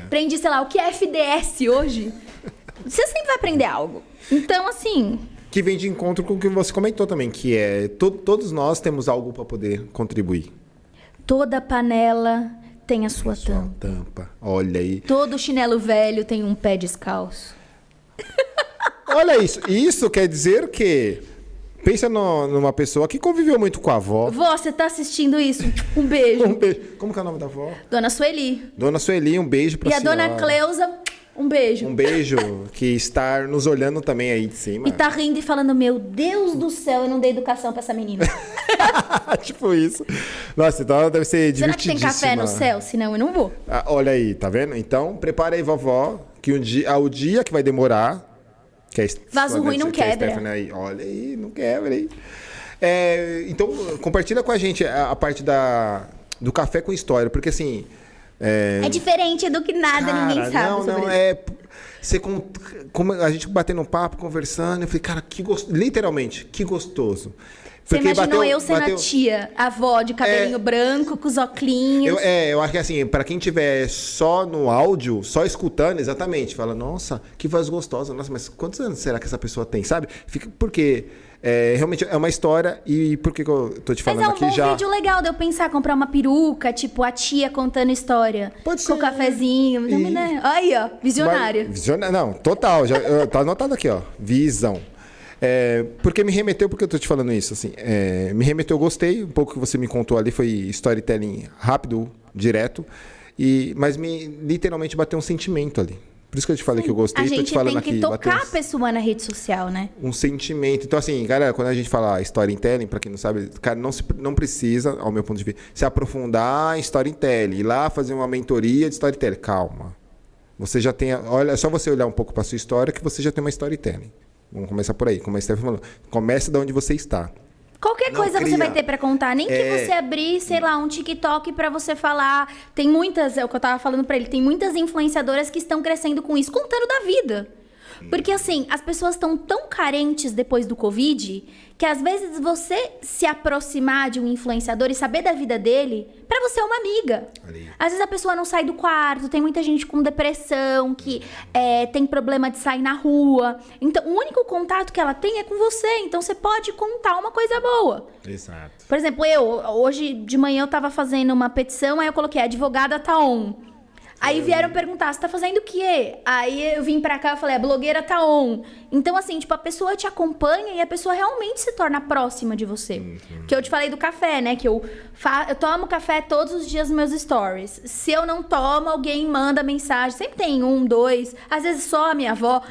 Aprendi, sei lá, o que é FDS hoje. Você sempre vai aprender algo. Então, assim... Que vem de encontro com o que você comentou também, que é todos nós temos algo para poder contribuir. Toda panela... tem a sua tampa. Olha aí. Todo chinelo velho tem um pé descalço. Olha isso. Isso quer dizer que... Pensa numa pessoa que conviveu muito com a avó. Vó, você tá assistindo isso? Um beijo. Um beijo. Como que é o nome da avó? Dona Sueli. Dona Sueli, um beijo pra senhora. E a Dona Cleusa, um beijo. Um beijo que está nos olhando também aí de cima. E tá rindo e falando, meu Deus do céu, eu não dei educação pra essa menina. Tipo isso. Nossa, então ela deve ser divertidíssima. Será que tem café no céu? Senão eu não vou. Olha aí, tá vendo? Então, prepara aí, vovó, que o dia que vai demorar... Vaso ruim não quebra. Aí. Olha aí, não quebra aí. Então, compartilha com a gente a parte do café com história, porque assim... É diferente do que nada, cara, ninguém sabe sobre isso. Como a gente batendo um papo, conversando, eu falei, cara, que gostoso. Literalmente, que gostoso. Você imaginou eu sendo a tia, a avó de cabelinho branco, com os oclinhos. Eu acho que assim, pra quem tiver só no áudio, só escutando, exatamente, fala, nossa, que voz gostosa, nossa, mas quantos anos será que essa pessoa tem, sabe? Porque realmente é uma história e por que eu tô te falando aqui já... Mas é um bom vídeo legal de eu pensar, comprar uma peruca, tipo a tia contando história. Pode ser. Com cafezinho, né? Aí, ó, visionária. Não, total, tá anotado aqui, ó, visão. Porque me remeteu, porque eu tô te falando isso, assim, me remeteu, eu gostei, um pouco que você me contou ali, foi storytelling rápido, direto, mas literalmente bateu um sentimento ali. Por isso que eu te falei que eu gostei, tô te falando aqui. A gente tem que tocar a pessoa na rede social, né? Um sentimento. Então, assim, galera, quando a gente fala storytelling, pra quem não sabe, cara, não precisa, ao meu ponto de vista, se aprofundar em storytelling, ir lá fazer uma mentoria de storytelling. Calma. Você já tem, olha, é só você olhar um pouco pra sua história que você já tem uma storytelling. Vamos começar por aí, como a Steph falou. Comece de onde você está. Qualquer coisa você vai ter pra contar. Nem que você abrir, sei lá, um TikTok pra você falar. Tem muitas, é o que eu tava falando pra ele, tem muitas influenciadoras que estão crescendo com isso, contando da vida. Porque assim, as pessoas estão tão carentes depois do Covid que às vezes você se aproximar de um influenciador e saber da vida dele, pra você é uma amiga. Às vezes a pessoa não sai do quarto, tem muita gente com depressão, que tem problema de sair na rua. Então, o único contato que ela tem é com você. Então, você pode contar uma coisa boa. Exato. Por exemplo, hoje de manhã eu tava fazendo uma petição, aí eu coloquei advogada Taon. Aí vieram perguntar, você tá fazendo o quê? Aí eu vim pra cá e falei, a blogueira Taon. Então, assim, tipo, a pessoa te acompanha e a pessoa realmente se torna próxima de você. Que eu te falei do café, né? Que eu tomo café todos os dias nos meus stories. Se eu não tomo, alguém manda mensagem. Sempre tem 1, 2, às vezes só a minha avó.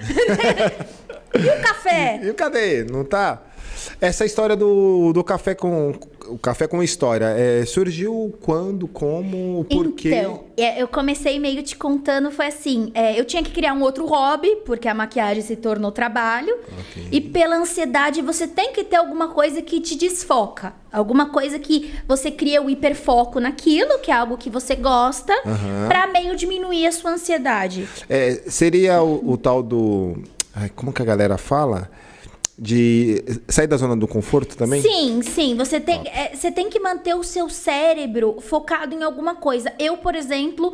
E o café? E cadê? Não tá? Essa história do café com... O café com história, surgiu quando, como, por quê? Então, eu comecei meio te contando, foi assim, eu tinha que criar um outro hobby, porque a maquiagem se tornou trabalho, e pela ansiedade você tem que ter alguma coisa que te desfoca, alguma coisa que você cria o hiperfoco naquilo, que é algo que você gosta, pra meio diminuir a sua ansiedade. Seria o tal do... como que a galera fala? De sair da zona do conforto também? Sim. Você tem que manter o seu cérebro focado em alguma coisa. Eu, por exemplo,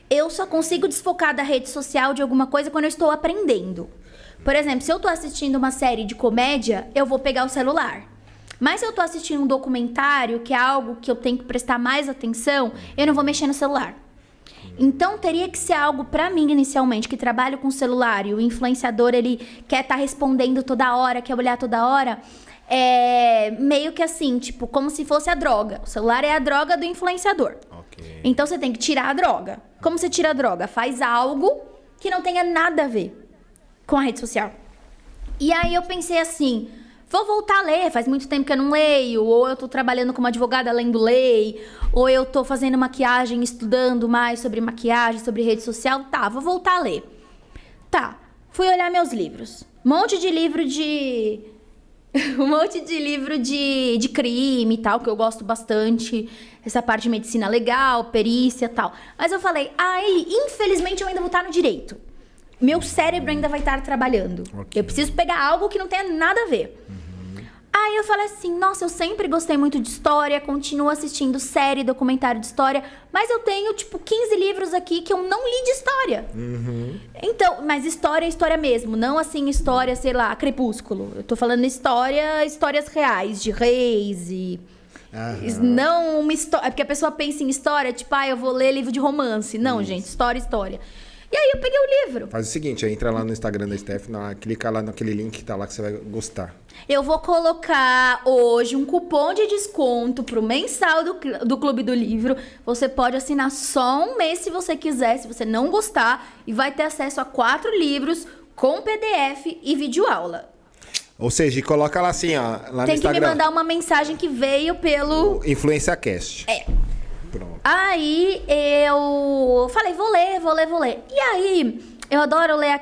eu só consigo desfocar da rede social de alguma coisa quando eu estou aprendendo. Por exemplo, se eu estou assistindo uma série de comédia, eu vou pegar o celular. Mas se eu estou assistindo um documentário, que é algo que eu tenho que prestar mais atenção, eu não vou mexer no celular. Então, teria que ser algo pra mim, inicialmente, que trabalho com celular e o influenciador, ele quer estar respondendo toda hora, quer olhar toda hora. Meio que assim, tipo, como se fosse a droga. O celular é a droga do influenciador. Então, você tem que tirar a droga. Como você tira a droga? Faz algo que não tenha nada a ver com a rede social. E aí, eu pensei assim... Vou voltar a ler, faz muito tempo que eu não leio, ou eu tô trabalhando como advogada lendo lei, ou eu tô fazendo maquiagem, estudando mais sobre maquiagem, sobre rede social. Tá, vou voltar a ler. Tá, fui olhar meus livros. Um monte de livro de crime e tal, que eu gosto bastante. Essa parte de medicina legal, perícia e tal. Mas eu falei, infelizmente eu ainda vou estar no direito. Meu cérebro ainda vai estar trabalhando. Eu preciso pegar algo que não tenha nada a ver. Aí eu falei assim, nossa, eu sempre gostei muito de história, continuo assistindo série, documentário de história, mas eu tenho, 15 livros aqui que eu não li de história. Então, mas história é história mesmo, não assim história, sei lá, Crepúsculo. Eu tô falando histórias reais, de reis e... Não uma história... É porque a pessoa pensa em história, eu vou ler livro de romance. Não, gente, história. E aí eu peguei o livro. Faz o seguinte, entra lá no Instagram da Steph, clica lá naquele link que tá lá que você vai gostar. Eu vou colocar hoje um cupom de desconto pro mensal do Clube do Livro. Você pode assinar só um mês se você quiser, se você não gostar. E vai ter acesso a 4 livros com PDF e videoaula. Ou seja, coloca lá assim, ó, lá no Instagram. Tem que me mandar uma mensagem que veio pelo... InfluenciaCast. Pronto. Aí eu falei, vou ler. E aí, eu adoro ler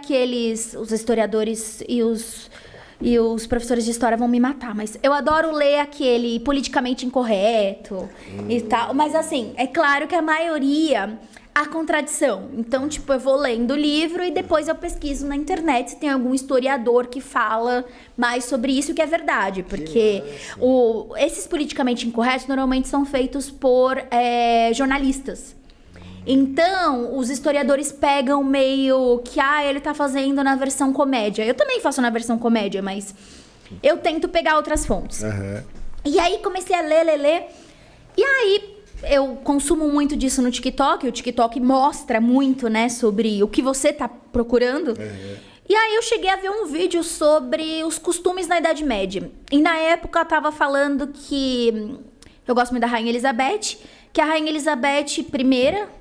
os historiadores e os professores de história vão me matar, mas eu adoro ler aquele politicamente incorreto e tal. Mas assim, é claro que a maioria há contradição. Então, eu vou lendo o livro e depois eu pesquiso na internet se tem algum historiador que fala mais sobre isso, que é verdade. Porque esses politicamente incorretos normalmente são feitos por jornalistas. Então, os historiadores pegam meio que, ele tá fazendo na versão comédia. Eu também faço na versão comédia, mas eu tento pegar outras fontes. E aí, comecei a ler. E aí... Eu consumo muito disso no TikTok. O TikTok mostra muito, né, sobre o que você tá procurando. E aí eu cheguei a ver um vídeo sobre os costumes na Idade Média. E na época eu tava falando que... Eu gosto muito da Rainha Elizabeth. Que a Rainha Elizabeth I,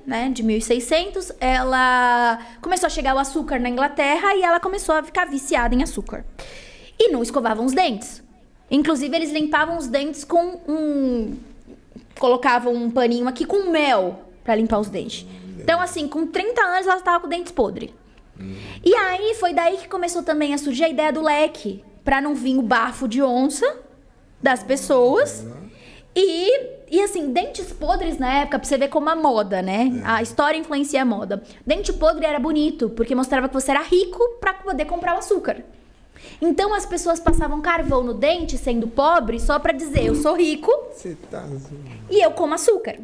né, de 1600, ela começou a chegar o açúcar na Inglaterra e ela começou a ficar viciada em açúcar. E não escovavam os dentes. Inclusive, eles limpavam os dentes com colocavam um paninho aqui com mel pra limpar os dentes. Então, assim, com 30 anos ela estava com dentes podres. E aí, foi daí que começou também a surgir a ideia do leque. Pra não vir o bafo de onça das pessoas. E E assim, dentes podres na época, pra você ver como a moda, né? A história influencia a moda. Dente podre era bonito, porque mostrava que você era rico pra poder comprar o açúcar. Então as pessoas passavam carvão no dente, sendo pobre, só pra dizer, eu sou rico e eu como açúcar.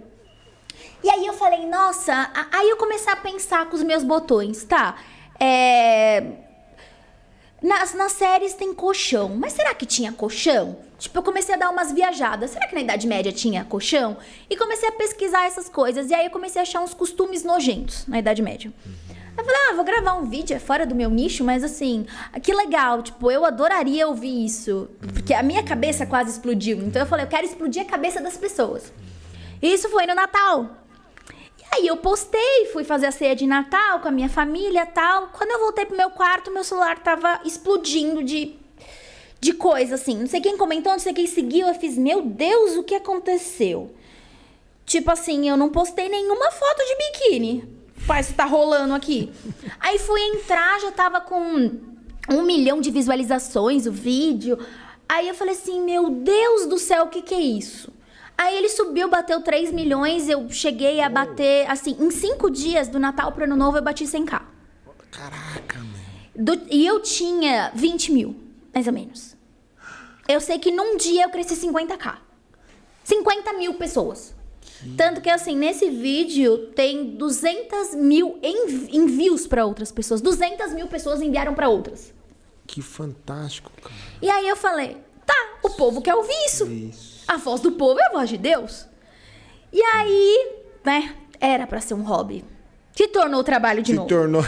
E aí eu falei, nossa, aí eu comecei a pensar com os meus botões, tá? Nas séries tem colchão, mas será que tinha colchão? Tipo, eu comecei a dar umas viajadas. Será que na Idade Média tinha colchão? E comecei a pesquisar essas coisas. E aí eu comecei a achar uns costumes nojentos na Idade Média. Eu falei, vou gravar um vídeo, é fora do meu nicho, mas assim, que legal, tipo, eu adoraria ouvir isso. Porque a minha cabeça quase explodiu. Então eu falei, eu quero explodir a cabeça das pessoas. E isso foi no Natal. E aí eu postei, fui fazer a ceia de Natal com a minha família e tal. Quando eu voltei pro meu quarto, meu celular tava explodindo de coisa, assim. Não sei quem comentou, não sei quem seguiu. Eu fiz, meu Deus, o que aconteceu? Tipo assim, eu não postei nenhuma foto de biquíni. Pai, isso tá rolando aqui. Aí fui entrar, já tava com 1 milhão de visualizações o vídeo. Aí eu falei assim, meu Deus do céu, o que é isso? Aí ele subiu, bateu 3 milhões, eu cheguei a bater, assim, em 5 dias do Natal pro Ano Novo, eu bati 100k. Caraca, mano. E eu tinha 20 mil, mais ou menos. Eu sei que num dia eu cresci 50k. 50 mil pessoas. Tanto que, assim, nesse vídeo tem 200 mil envios pra outras pessoas. 200 mil pessoas enviaram pra outras. Que fantástico, cara. E aí eu falei, tá, o povo quer ouvir isso. A voz do povo é a voz de Deus. E aí, né, era pra ser um hobby. Se tornou trabalho de novo. Se tornou...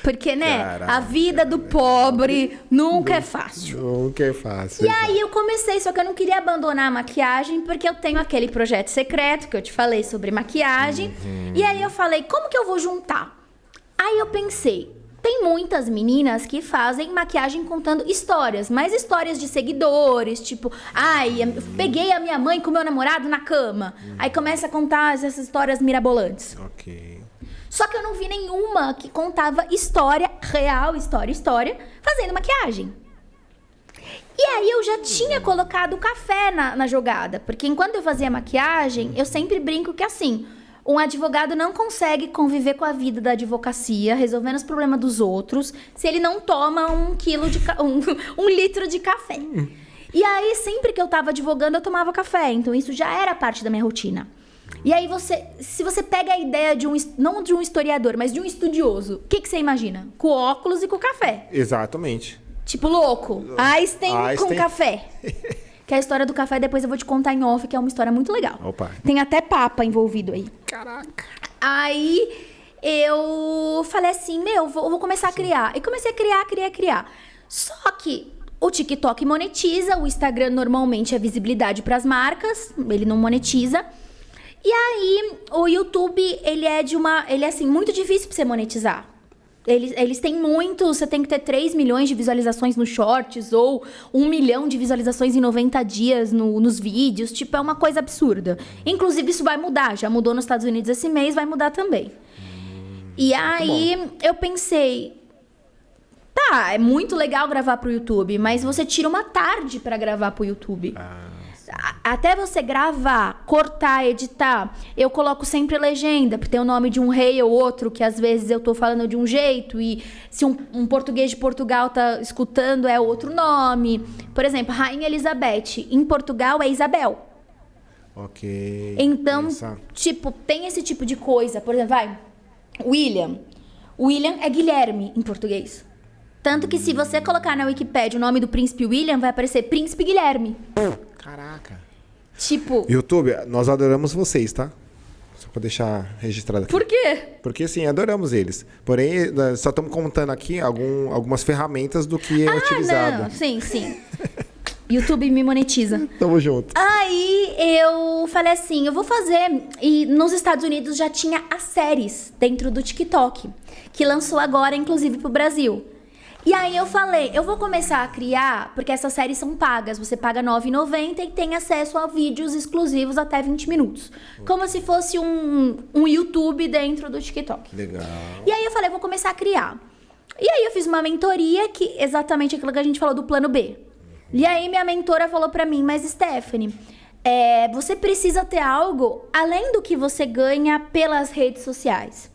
Porque, né, Caraca. a vida do pobre nunca é fácil. Nunca é fácil. E aí eu comecei, só que eu não queria abandonar a maquiagem, porque eu tenho aquele projeto secreto que eu te falei sobre maquiagem. E aí eu falei, como que eu vou juntar? Aí eu pensei, tem muitas meninas que fazem maquiagem contando histórias, mas histórias de seguidores, tipo, peguei a minha mãe com meu namorado na cama. Aí começa a contar essas histórias mirabolantes. Ok. Só que eu não vi nenhuma que contava história real, história, fazendo maquiagem. E aí eu já tinha colocado o café na jogada, porque enquanto eu fazia maquiagem, eu sempre brinco que assim, um advogado não consegue conviver com a vida da advocacia, resolvendo os problemas dos outros, se ele não toma 1 litro de café. E aí, sempre que eu tava advogando, eu tomava café, então isso já era parte da minha rotina. E aí se você pega a ideia não de um historiador, mas de um estudioso, o que você imagina? Com óculos e com café. Exatamente. Tipo louco. Einstein com café. Que é a história do café, depois eu vou te contar em off, que é uma história muito legal. Opa. Tem até papa envolvido aí. Caraca. Aí eu falei assim, vou começar a criar. E comecei a criar. Só que o TikTok monetiza, o Instagram normalmente é visibilidade para as marcas, ele não monetiza. E aí, o YouTube, ele é assim, muito difícil pra você monetizar. Eles têm muito, você tem que ter 3 milhões de visualizações nos shorts, ou 1 milhão de visualizações em 90 dias nos vídeos. Tipo, é uma coisa absurda. Inclusive, isso vai mudar, já mudou nos Estados Unidos esse mês, vai mudar também. E aí, eu pensei, tá, é muito legal gravar pro YouTube, mas você tira uma tarde pra gravar pro YouTube. Até você gravar, cortar, editar, eu coloco sempre legenda, porque tem o nome de um rei ou outro, que às vezes eu tô falando de um jeito, e se um português de Portugal tá escutando, é outro nome. Por exemplo, Rainha Elizabeth, em Portugal é Isabel. Ok. Então, tipo, tem esse tipo de coisa. Por exemplo, William. William é Guilherme em português. Tanto que se você colocar na Wikipédia o nome do príncipe William, vai aparecer Príncipe Guilherme. Caraca. Tipo... YouTube, nós adoramos vocês, tá? Só pra deixar registrado aqui. Por quê? Porque, sim, adoramos eles. Porém, só estamos contando aqui algumas ferramentas do que é utilizado. Não. Sim. YouTube me monetiza. Tamo junto. Aí eu falei assim, eu vou fazer... E nos Estados Unidos já tinha as séries dentro do TikTok, que lançou agora, inclusive, pro Brasil. E aí eu falei, eu vou começar a criar, porque essas séries são pagas. Você paga R$ 9,90 e tem acesso a vídeos exclusivos até 20 minutos. Como se fosse um YouTube dentro do TikTok. Legal. E aí eu falei, eu vou começar a criar. E aí eu fiz uma mentoria, que exatamente aquilo que a gente falou do plano B. E aí minha mentora falou pra mim, mas Stephanie, você precisa ter algo além do que você ganha pelas redes sociais.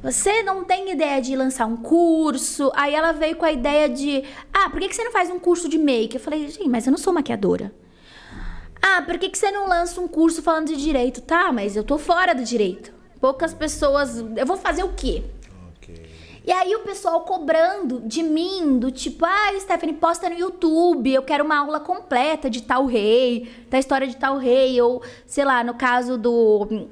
Você não tem ideia de lançar um curso. Aí ela veio com a ideia de... por que você não faz um curso de make? Eu falei, gente, mas eu não sou maquiadora. Por que você não lança um curso falando de direito? Tá, mas eu tô fora do direito. Poucas pessoas... Eu vou fazer o quê? E aí o pessoal cobrando de mim, do tipo, Stephanie, posta no YouTube, eu quero uma aula completa de tal rei, da história de tal rei, ou, sei lá, no caso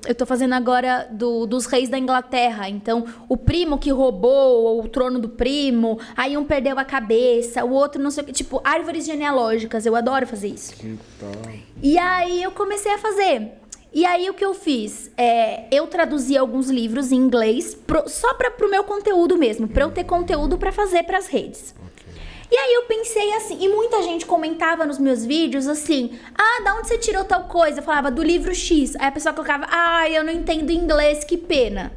eu tô fazendo agora dos reis da Inglaterra, então, o primo que roubou o trono do primo, aí um perdeu a cabeça, o outro não sei o que, tipo, árvores genealógicas, eu adoro fazer isso. E aí eu comecei a fazer. E aí o que eu fiz? Eu traduzi alguns livros em inglês só pro meu conteúdo mesmo, pra eu ter conteúdo pra fazer pras redes. E aí eu pensei assim, e muita gente comentava nos meus vídeos assim, da onde você tirou tal coisa? Eu falava, do livro X. Aí a pessoa colocava, eu não entendo inglês, que pena.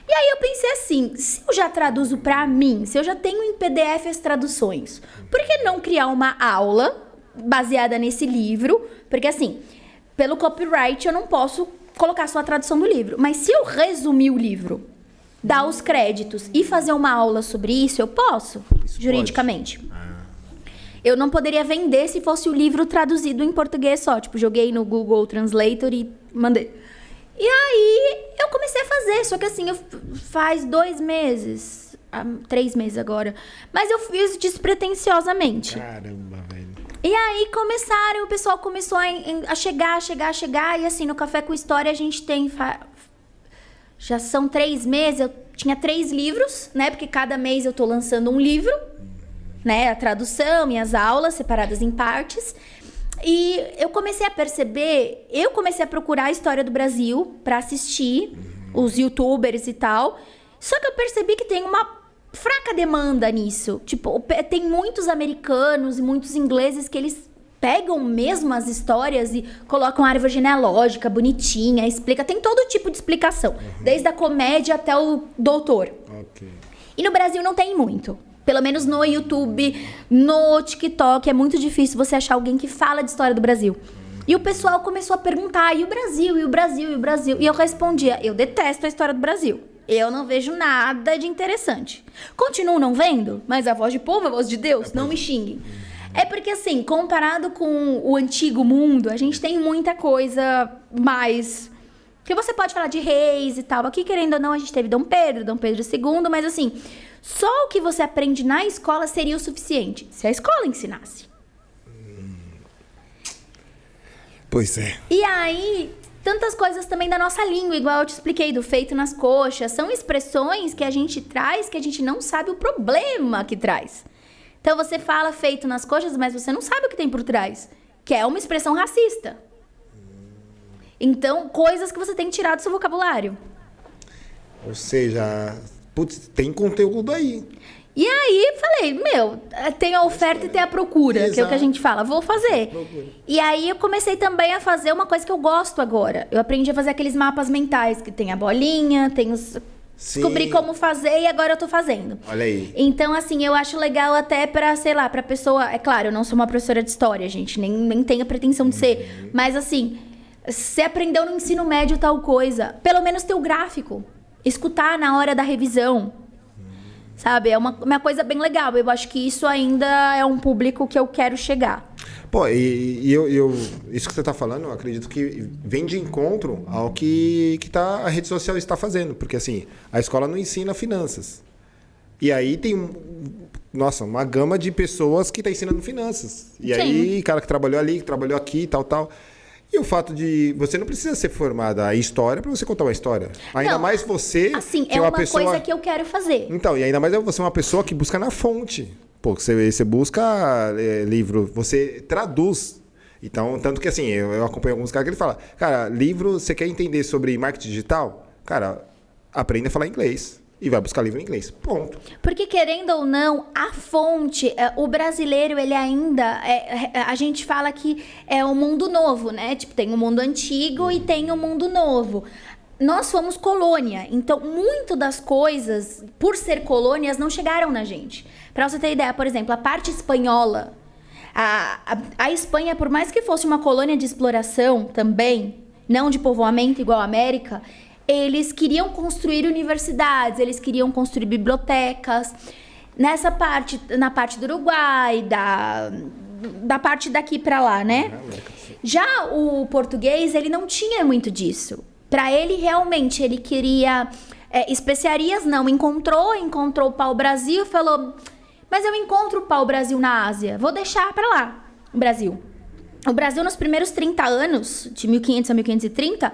E aí eu pensei assim, se eu já traduzo pra mim, se eu já tenho em PDF as traduções, por que não criar uma aula baseada nesse livro? Porque assim... Pelo copyright, eu não posso colocar só a tradução do livro. Mas se eu resumir o livro, dar os créditos e fazer uma aula sobre isso, eu posso, juridicamente. Eu não poderia vender se fosse o livro traduzido em português só. Tipo, joguei no Google Translator e mandei. E aí, eu comecei a fazer. Só que assim, faz 2 meses, 3 meses agora. Mas eu fiz despretensiosamente. Caramba, velho. E aí o pessoal começou a chegar. E assim, no Café com História a gente tem... Já são 3 meses, eu tinha 3 livros, né? Porque cada mês eu tô lançando um livro, né? A tradução, minhas aulas separadas em partes. E eu comecei a perceber... Eu comecei a procurar a história do Brasil pra assistir, os youtubers e tal. Só que eu percebi que tem uma... fraca demanda nisso. Tipo, tem muitos americanos e muitos ingleses que eles pegam mesmo as histórias e colocam a árvore genealógica bonitinha, explica, tem todo tipo de explicação, desde a comédia até o doutor. E no Brasil não tem muito. Pelo menos no YouTube, no TikTok, é muito difícil você achar alguém que fala de história do Brasil. E o pessoal começou a perguntar, e o Brasil, e o Brasil, e o Brasil? E eu respondia, eu detesto a história do Brasil. Eu não vejo nada de interessante. Continuo não vendo, mas a voz de povo, a voz de Deus, não me xinguem. É porque, assim, comparado com o antigo mundo, a gente tem muita coisa mais... Que você pode falar de reis e tal. Aqui, querendo ou não, a gente teve Dom Pedro II, mas assim, só o que você aprende na escola seria o suficiente, se a escola ensinasse. Pois é. E aí... Tantas coisas também da nossa língua, igual eu te expliquei, do feito nas coxas. São expressões que a gente traz que a gente não sabe o problema que traz. Então você fala feito nas coxas, mas você não sabe o que tem por trás. Que é uma expressão racista. Então, coisas que você tem que tirar do seu vocabulário. Ou seja, putz, tem conteúdo aí. E aí, falei, tem a oferta e tem a procura, Exato. Que é o que a gente fala, vou fazer. E aí, eu comecei também a fazer uma coisa que eu gosto agora. Eu aprendi a fazer aqueles mapas mentais, que tem a bolinha, tem os... Sim. Descobri como fazer e agora eu tô fazendo. Olha aí. Então, assim, eu acho legal até pra, sei lá, pra pessoa... É claro, eu não sou uma professora de história, gente, nem tenho a pretensão de ser. Mas, assim, você aprendeu no ensino médio tal coisa, pelo menos ter o gráfico. Escutar na hora da revisão. Sabe? É uma coisa bem legal. Eu acho que isso ainda é um público que eu quero chegar. Pô, isso que você está falando, eu acredito que vem de encontro ao que a rede social está fazendo. Porque, assim, a escola não ensina finanças. E aí tem, uma gama de pessoas que está ensinando finanças. E Sim. aí, cara que trabalhou ali, que trabalhou aqui, tal. E o fato de... Você não precisa ser formada em história para você contar uma história. Ainda não, mais você... Assim, que é uma pessoa... coisa que eu quero fazer. Então, e ainda mais você é uma pessoa que busca na fonte. Pô, você busca livro, você traduz. Então, tanto que assim, eu acompanho alguns caras que ele fala, cara, livro, você quer entender sobre marketing digital? Cara, aprenda a falar inglês. E vai buscar livro em inglês. Ponto. Porque, querendo ou não, a fonte, o brasileiro, ele ainda... a gente fala que é um mundo novo, né? Tipo, tem o mundo antigo e tem o mundo novo. Nós fomos colônia, então muito das coisas, por ser colônias, não chegaram na gente. Pra você ter ideia, por exemplo, a parte espanhola, A Espanha, por mais que fosse uma colônia de exploração também, não de povoamento igual a América, eles queriam construir universidades, eles queriam construir bibliotecas. Na parte do Uruguai, da parte daqui pra lá, né? Já o português, ele não tinha muito disso. Pra ele, realmente, ele queria especiarias, não. Encontrou o pau-brasil e falou... Mas eu encontro o pau-brasil na Ásia, vou deixar pra lá, o Brasil. O Brasil, nos primeiros 30 anos, de 1500 a 1530,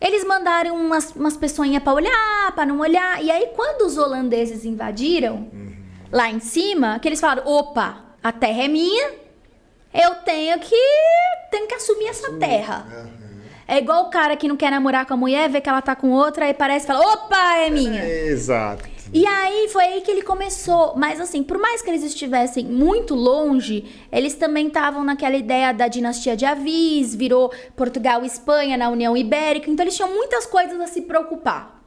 eles mandaram umas pessoinhas pra olhar, pra não olhar. E aí, quando os holandeses invadiram, lá em cima, que eles falaram, opa, a terra é minha, eu tenho que assumir essa terra. É igual o cara que não quer namorar com a mulher, vê que ela tá com outra, aí parece e fala, opa, é minha. Exato. E aí, foi aí que ele começou. Mas assim, por mais que eles estivessem muito longe, eles também estavam naquela ideia da dinastia de Avis, virou Portugal e Espanha na União Ibérica, então eles tinham muitas coisas a se preocupar.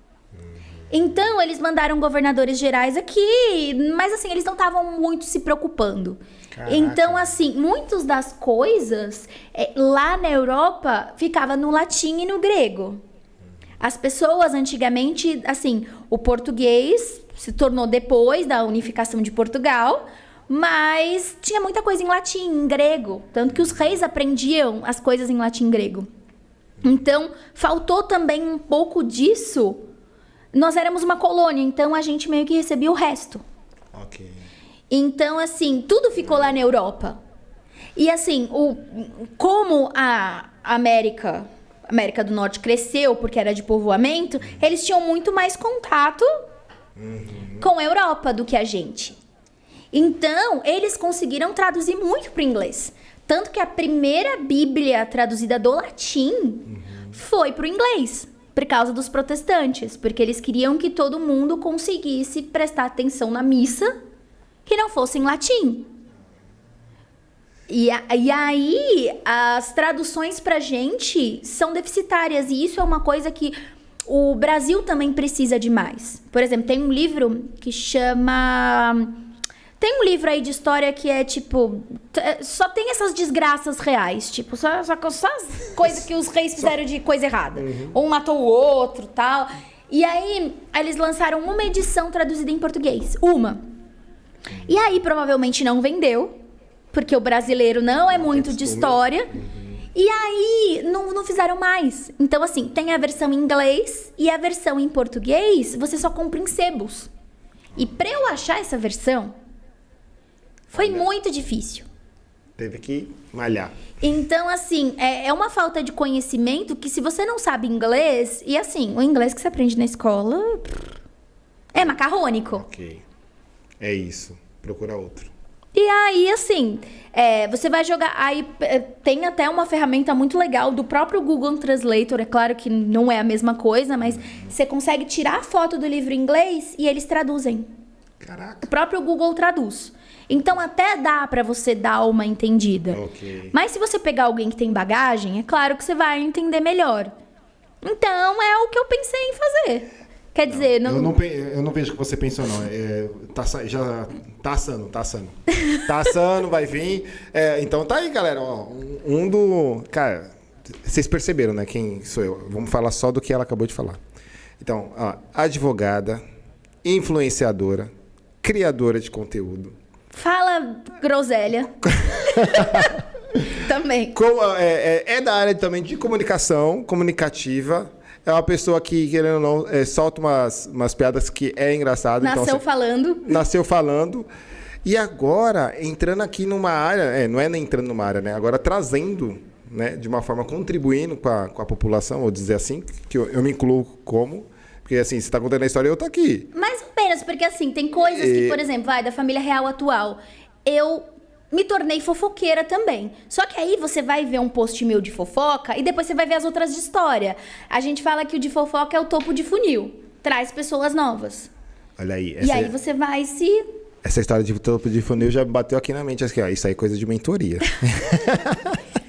Então, eles mandaram governadores gerais aqui, mas assim, eles não estavam muito se preocupando. Caraca. Então, assim, muitas das coisas lá na Europa ficava no latim e no grego. As pessoas antigamente, assim, o português se tornou depois da unificação de Portugal, mas tinha muita coisa em latim, em grego, tanto que os reis aprendiam as coisas em latim e grego. Então, faltou também um pouco disso. Nós éramos uma colônia, então a gente meio que recebia o resto. Ok. Então, assim, tudo ficou lá na Europa. E assim, como a América do Norte cresceu porque era de povoamento, eles tinham muito mais contato com a Europa do que a gente. Então, eles conseguiram traduzir muito para o inglês. Tanto que a primeira Bíblia traduzida do latim foi para o inglês, por causa dos protestantes, porque eles queriam que todo mundo conseguisse prestar atenção na missa que não fosse em latim. E aí, as traduções pra gente são deficitárias. E isso é uma coisa que o Brasil também precisa de mais. Por exemplo, tem um livro que chama... Tem um livro aí de história que é, tipo... Só tem essas desgraças reais. Tipo, só as coisas que os reis fizeram de coisa errada. Um matou o outro, tal. E aí, eles lançaram uma edição traduzida em português. Uma. E aí, provavelmente não vendeu. Porque o brasileiro não é muito de história. E aí, não fizeram mais. Então, assim, tem a versão em inglês e a versão em português, você só compra em sebos. E pra eu achar essa versão, foi muito difícil. Teve que malhar. Então, assim, é uma falta de conhecimento que se você não sabe inglês... E assim, o inglês que você aprende na escola é macarrônico. Ok. É isso. Procura outro. E aí, assim, você vai jogar... Aí tem até uma ferramenta muito legal do próprio Google Translator. É claro que não é a mesma coisa, mas você consegue tirar a foto do livro em inglês e eles traduzem. Caraca. O próprio Google traduz. Então, até dá pra você dar uma entendida. Ok. Mas se você pegar alguém que tem bagagem, é claro que você vai entender melhor. Então, é o que eu pensei em fazer. Quer dizer... Eu não vejo o que você pensou, não. Já tá assando. Tá assando, vai vir. Então tá aí, galera. Ó, Cara, vocês perceberam, né? Quem sou eu. Vamos falar só do que ela acabou de falar. Então, ó, advogada, influenciadora, criadora de conteúdo. Fala groselha. Também. É da área também de comunicação, comunicativa. É uma pessoa que, querendo ou não, solta umas piadas que é engraçado. Nasceu falando. E agora, entrando aqui numa área... não é nem entrando numa área, né? Agora trazendo, né? De uma forma, contribuindo com a população, vou dizer assim, que eu me incluo como... Porque, assim, você tá contando a história, eu tô aqui. Mais ou menos, porque, assim, tem coisas que, por exemplo, da família real atual. Eu me tornei fofoqueira também. Só que aí você vai ver um post meu de fofoca e depois você vai ver as outras de história. A gente fala que o de fofoca é o topo de funil. Traz pessoas novas. Olha aí. E aí você vai se... Essa história de topo de funil já bateu aqui na mente. Assim, ó, isso aí é coisa de mentoria.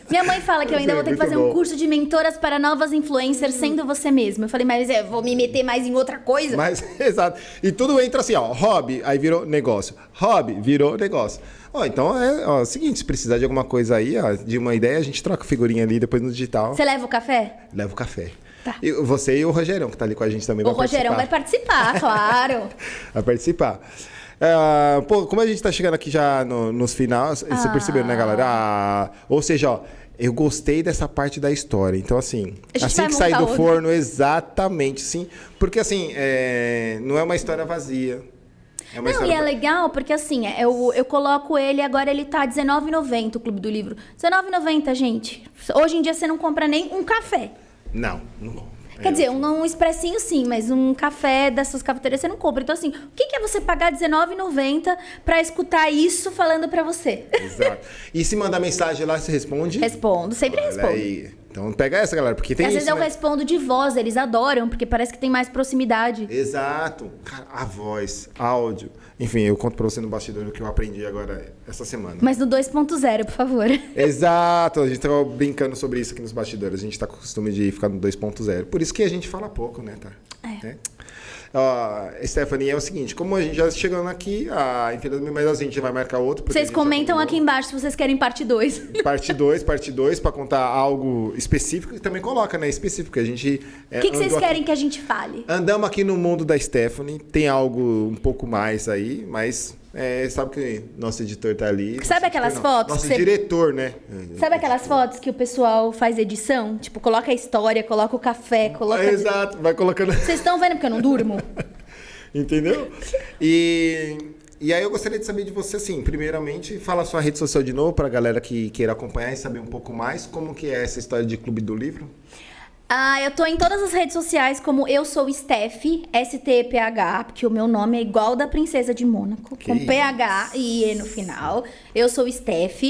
Minha mãe fala que eu ainda vou ter que fazer um curso de mentoras para novas influencers sendo você mesma. Eu falei, mas eu vou me meter mais em outra coisa? Mas, exato. E tudo entra assim, ó, hobby, aí virou negócio. Hobby, virou negócio. Ó, então é o seguinte, se precisar de alguma coisa aí, ó, de uma ideia, a gente troca figurinha ali depois no digital. Você leva o café? Leva o café. Tá. E você e o Rogerão, que tá ali com a gente também, O Rogerão vai participar, claro. Vai participar. Pô, como a gente tá chegando aqui já nos finais, você percebeu, né, galera? Ou seja, ó, eu gostei dessa parte da história. Então, assim que sair do forno, exatamente, sim. Porque, assim, não é uma história vazia. É legal porque, assim, eu coloco ele, agora ele tá R$19,90, o Clube do Livro. R$19,90, gente. Hoje em dia você não compra nem um café. Não. Quer dizer, um expressinho sim, mas um café dessas cafeterias você não compra. Então, assim, o que é você pagar R$19,90 pra escutar isso falando pra você? Exato. E se mandar mensagem lá, você responde? Respondo, sempre respondo. Aí. Então pega essa, galera, porque tem às isso, vezes eu respondo de voz, eles adoram, porque parece que tem mais proximidade. Exato. Cara, a voz, áudio. Enfim, eu conto pra você no bastidor o que eu aprendi agora essa semana. Mas no 2.0, por favor. Exato. A gente tava brincando sobre isso aqui nos bastidores. A gente tá com o costume de ficar no 2.0. Por isso que a gente fala pouco, né, tá? Stephanie, é o seguinte, como a gente já chegando aqui, infelizmente, mas a gente vai marcar outro. Vocês comentam aqui embaixo se vocês querem parte 2. Parte 2, pra contar algo específico e também coloca, né, específico. A gente... O que vocês querem que a gente fale? Andamos aqui no mundo da Stephanie, tem algo um pouco mais aí, mas... sabe que nosso editor tá ali. Sabe aquelas fotos? Nosso diretor, né? Sabe aquelas fotos que o pessoal faz edição? Tipo, coloca a história, coloca o café, coloca... Exato, vai colocando... Vocês estão vendo porque eu não durmo? Entendeu? E aí eu gostaria de saber de você, assim, primeiramente, fala a sua rede social de novo pra galera que queira acompanhar e saber um pouco mais como que é essa história de Clube do Livro. Eu tô em todas as redes sociais como Eu Sou Steph, S-T-P-H, porque o meu nome é igual da Princesa de Mônaco, com P-H e E no final. Eu Sou Steph.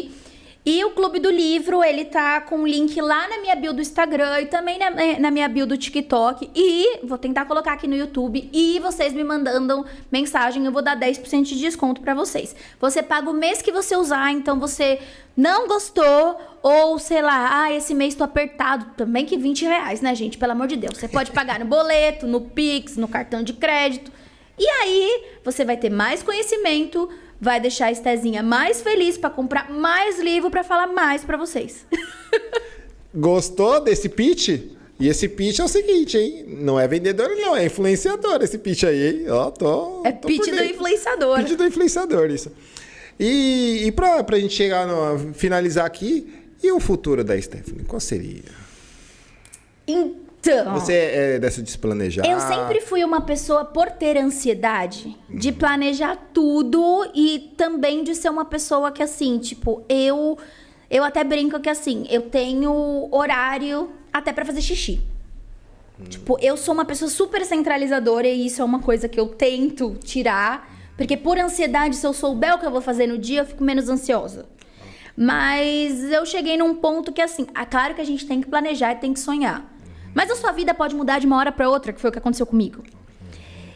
E o Clube do Livro, ele tá com o link lá na minha bio do Instagram e também na minha bio do TikTok. E vou tentar colocar aqui no YouTube. E vocês me mandando mensagem, eu vou dar 10% de desconto pra vocês. Você paga o mês que você usar, então você não gostou, ou sei lá, esse mês tô apertado. Também que R$20, né, gente? Pelo amor de Deus. Você pode pagar no boleto, no Pix, no cartão de crédito. E aí, você vai ter mais conhecimento, vai deixar a Estezinha mais feliz pra comprar mais livro pra falar mais pra vocês. Gostou desse pitch? E esse pitch é o seguinte, hein? Não é vendedor, não, é influenciador esse pitch aí, hein? Ó, tô pitch do influenciador. Pitch do influenciador, isso. E pra gente chegar finalizar aqui, e o futuro da Stephanie? Qual seria? Então... Você é dessa de se planejar? Eu sempre fui uma pessoa, por ter ansiedade, de planejar tudo e também de ser uma pessoa que, assim, tipo, eu até brinco que, assim, eu tenho horário até pra fazer xixi. Tipo, eu sou uma pessoa super centralizadora e isso é uma coisa que eu tento tirar, porque por ansiedade, se eu souber o que eu vou fazer no dia, eu fico menos ansiosa. Mas eu cheguei num ponto que, assim, claro que a gente tem que planejar e tem que sonhar. Mas a sua vida pode mudar de uma hora para outra, que foi o que aconteceu comigo.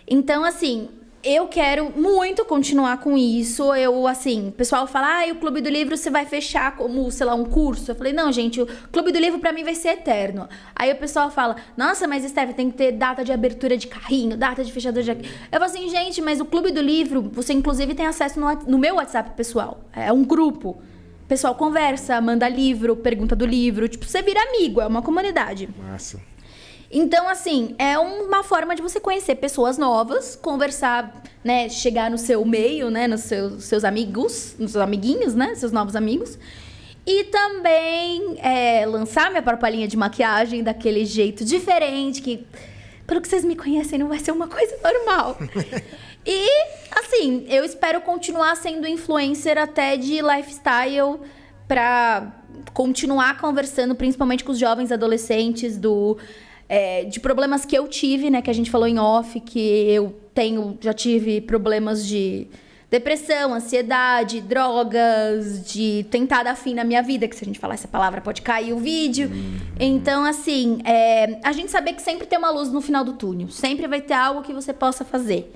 Então, assim, eu quero muito continuar com isso. O pessoal fala, o Clube do Livro você vai fechar como, sei lá, um curso. Eu falei, não, gente, o Clube do Livro pra mim vai ser eterno. Aí o pessoal fala, nossa, mas Steph, tem que ter data de abertura de carrinho, data de fechadura de... Eu falo assim, gente, mas o Clube do Livro, você inclusive tem acesso no meu WhatsApp pessoal. É um grupo. O pessoal conversa, manda livro, pergunta do livro. Tipo, você vira amigo, é uma comunidade. Massa. Então, assim, é uma forma de você conhecer pessoas novas, conversar, né, chegar no seu meio, né, nos seus amigos, nos seus amiguinhos, né, seus novos amigos. E também lançar minha própria linha de maquiagem daquele jeito diferente, que, pelo que vocês me conhecem, não vai ser uma coisa normal. E, assim, eu espero continuar sendo influencer até de lifestyle pra continuar conversando, principalmente com os jovens adolescentes, de problemas que eu tive, né? Que a gente falou em off, que eu já tive problemas de depressão, ansiedade, drogas, de tentar dar fim na minha vida, que se a gente falar essa palavra pode cair o vídeo. Então, assim, a gente saber que sempre tem uma luz no final do túnel. Sempre vai ter algo que você possa fazer.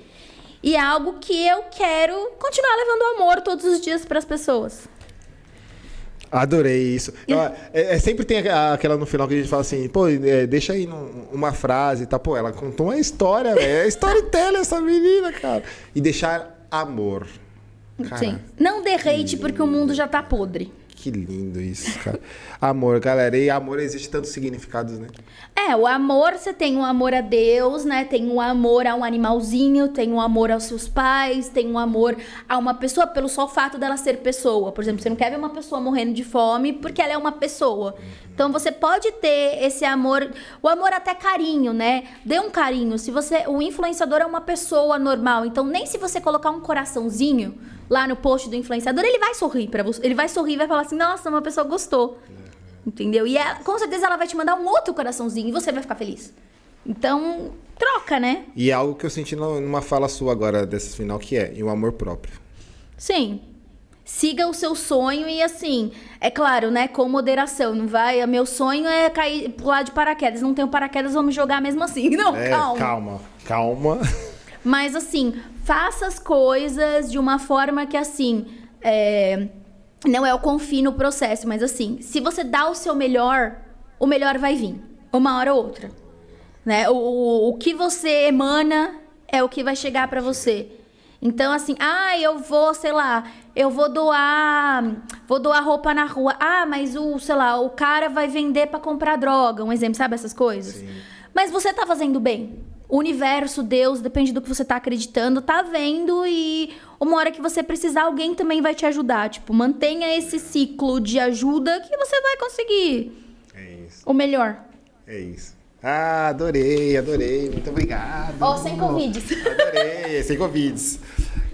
E é algo que eu quero continuar levando amor todos os dias para as pessoas. Adorei isso. Sempre tem aquela no final que a gente fala assim, pô, deixa aí uma frase, tá? Pô, ela contou uma história, velho. É storyteller essa menina, cara. E deixar amor. Cara, sim. Não dê hate porque o mundo já tá podre. Que lindo isso, cara. Amor, galera. E amor existe tantos significados, né? O amor, você tem um amor a Deus, né? Tem um amor a um animalzinho, tem um amor aos seus pais, tem um amor a uma pessoa pelo só fato dela ser pessoa. Por exemplo, você não quer ver uma pessoa morrendo de fome porque ela é uma pessoa. Então você pode ter esse amor, o amor até carinho, né? Dê um carinho. O influenciador é uma pessoa normal, então nem se você colocar um coraçãozinho lá no post do influenciador, ele vai sorrir para você. Ele vai sorrir e vai falar assim: "Nossa, uma pessoa gostou". Entendeu? E com certeza ela vai te mandar um outro coraçãozinho e você vai ficar feliz. Então, troca, né? E é algo que eu senti numa fala sua agora, desse final, que é o amor próprio. Sim. Siga o seu sonho e assim, é claro, né? Com moderação. Não vai. Meu sonho é cair, pular de paraquedas. Não tenho paraquedas, vou me jogar mesmo assim. Não, Calma. Mas assim, faça as coisas de uma forma que assim. Não eu confio no processo, mas assim, se você dá o seu melhor, o melhor vai vir. Uma hora ou outra. Né? O que você emana é o que vai chegar pra você. Então, assim, eu vou, sei lá, eu vou doar roupa na rua. Mas o cara vai vender pra comprar droga. Um exemplo, sabe essas coisas? Sim. Mas você tá fazendo bem. O universo, Deus, depende do que você tá acreditando, tá vendo e uma hora que você precisar, alguém também vai te ajudar. Tipo, mantenha esse ciclo de ajuda que você vai conseguir o melhor. É isso. Adorei. Muito obrigado. Sem convites. Adorei, sem convites.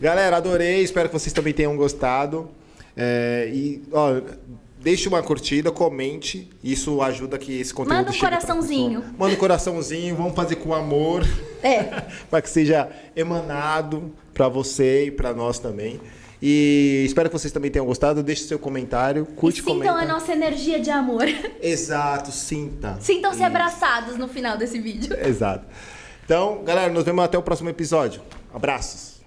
Galera, adorei. Espero que vocês também tenham gostado. Deixe uma curtida, comente. Isso ajuda que esse conteúdo Manda um coraçãozinho. Manda um coraçãozinho. Vamos fazer com amor. Para que seja emanado para você e para nós também. E espero que vocês também tenham gostado. Deixe seu comentário. Curte, comenta. Sintam a nossa energia de amor. Exato, sinta. Sintam-se abraçados no final desse vídeo. Exato. Então, galera, nos vemos até o próximo episódio. Abraços.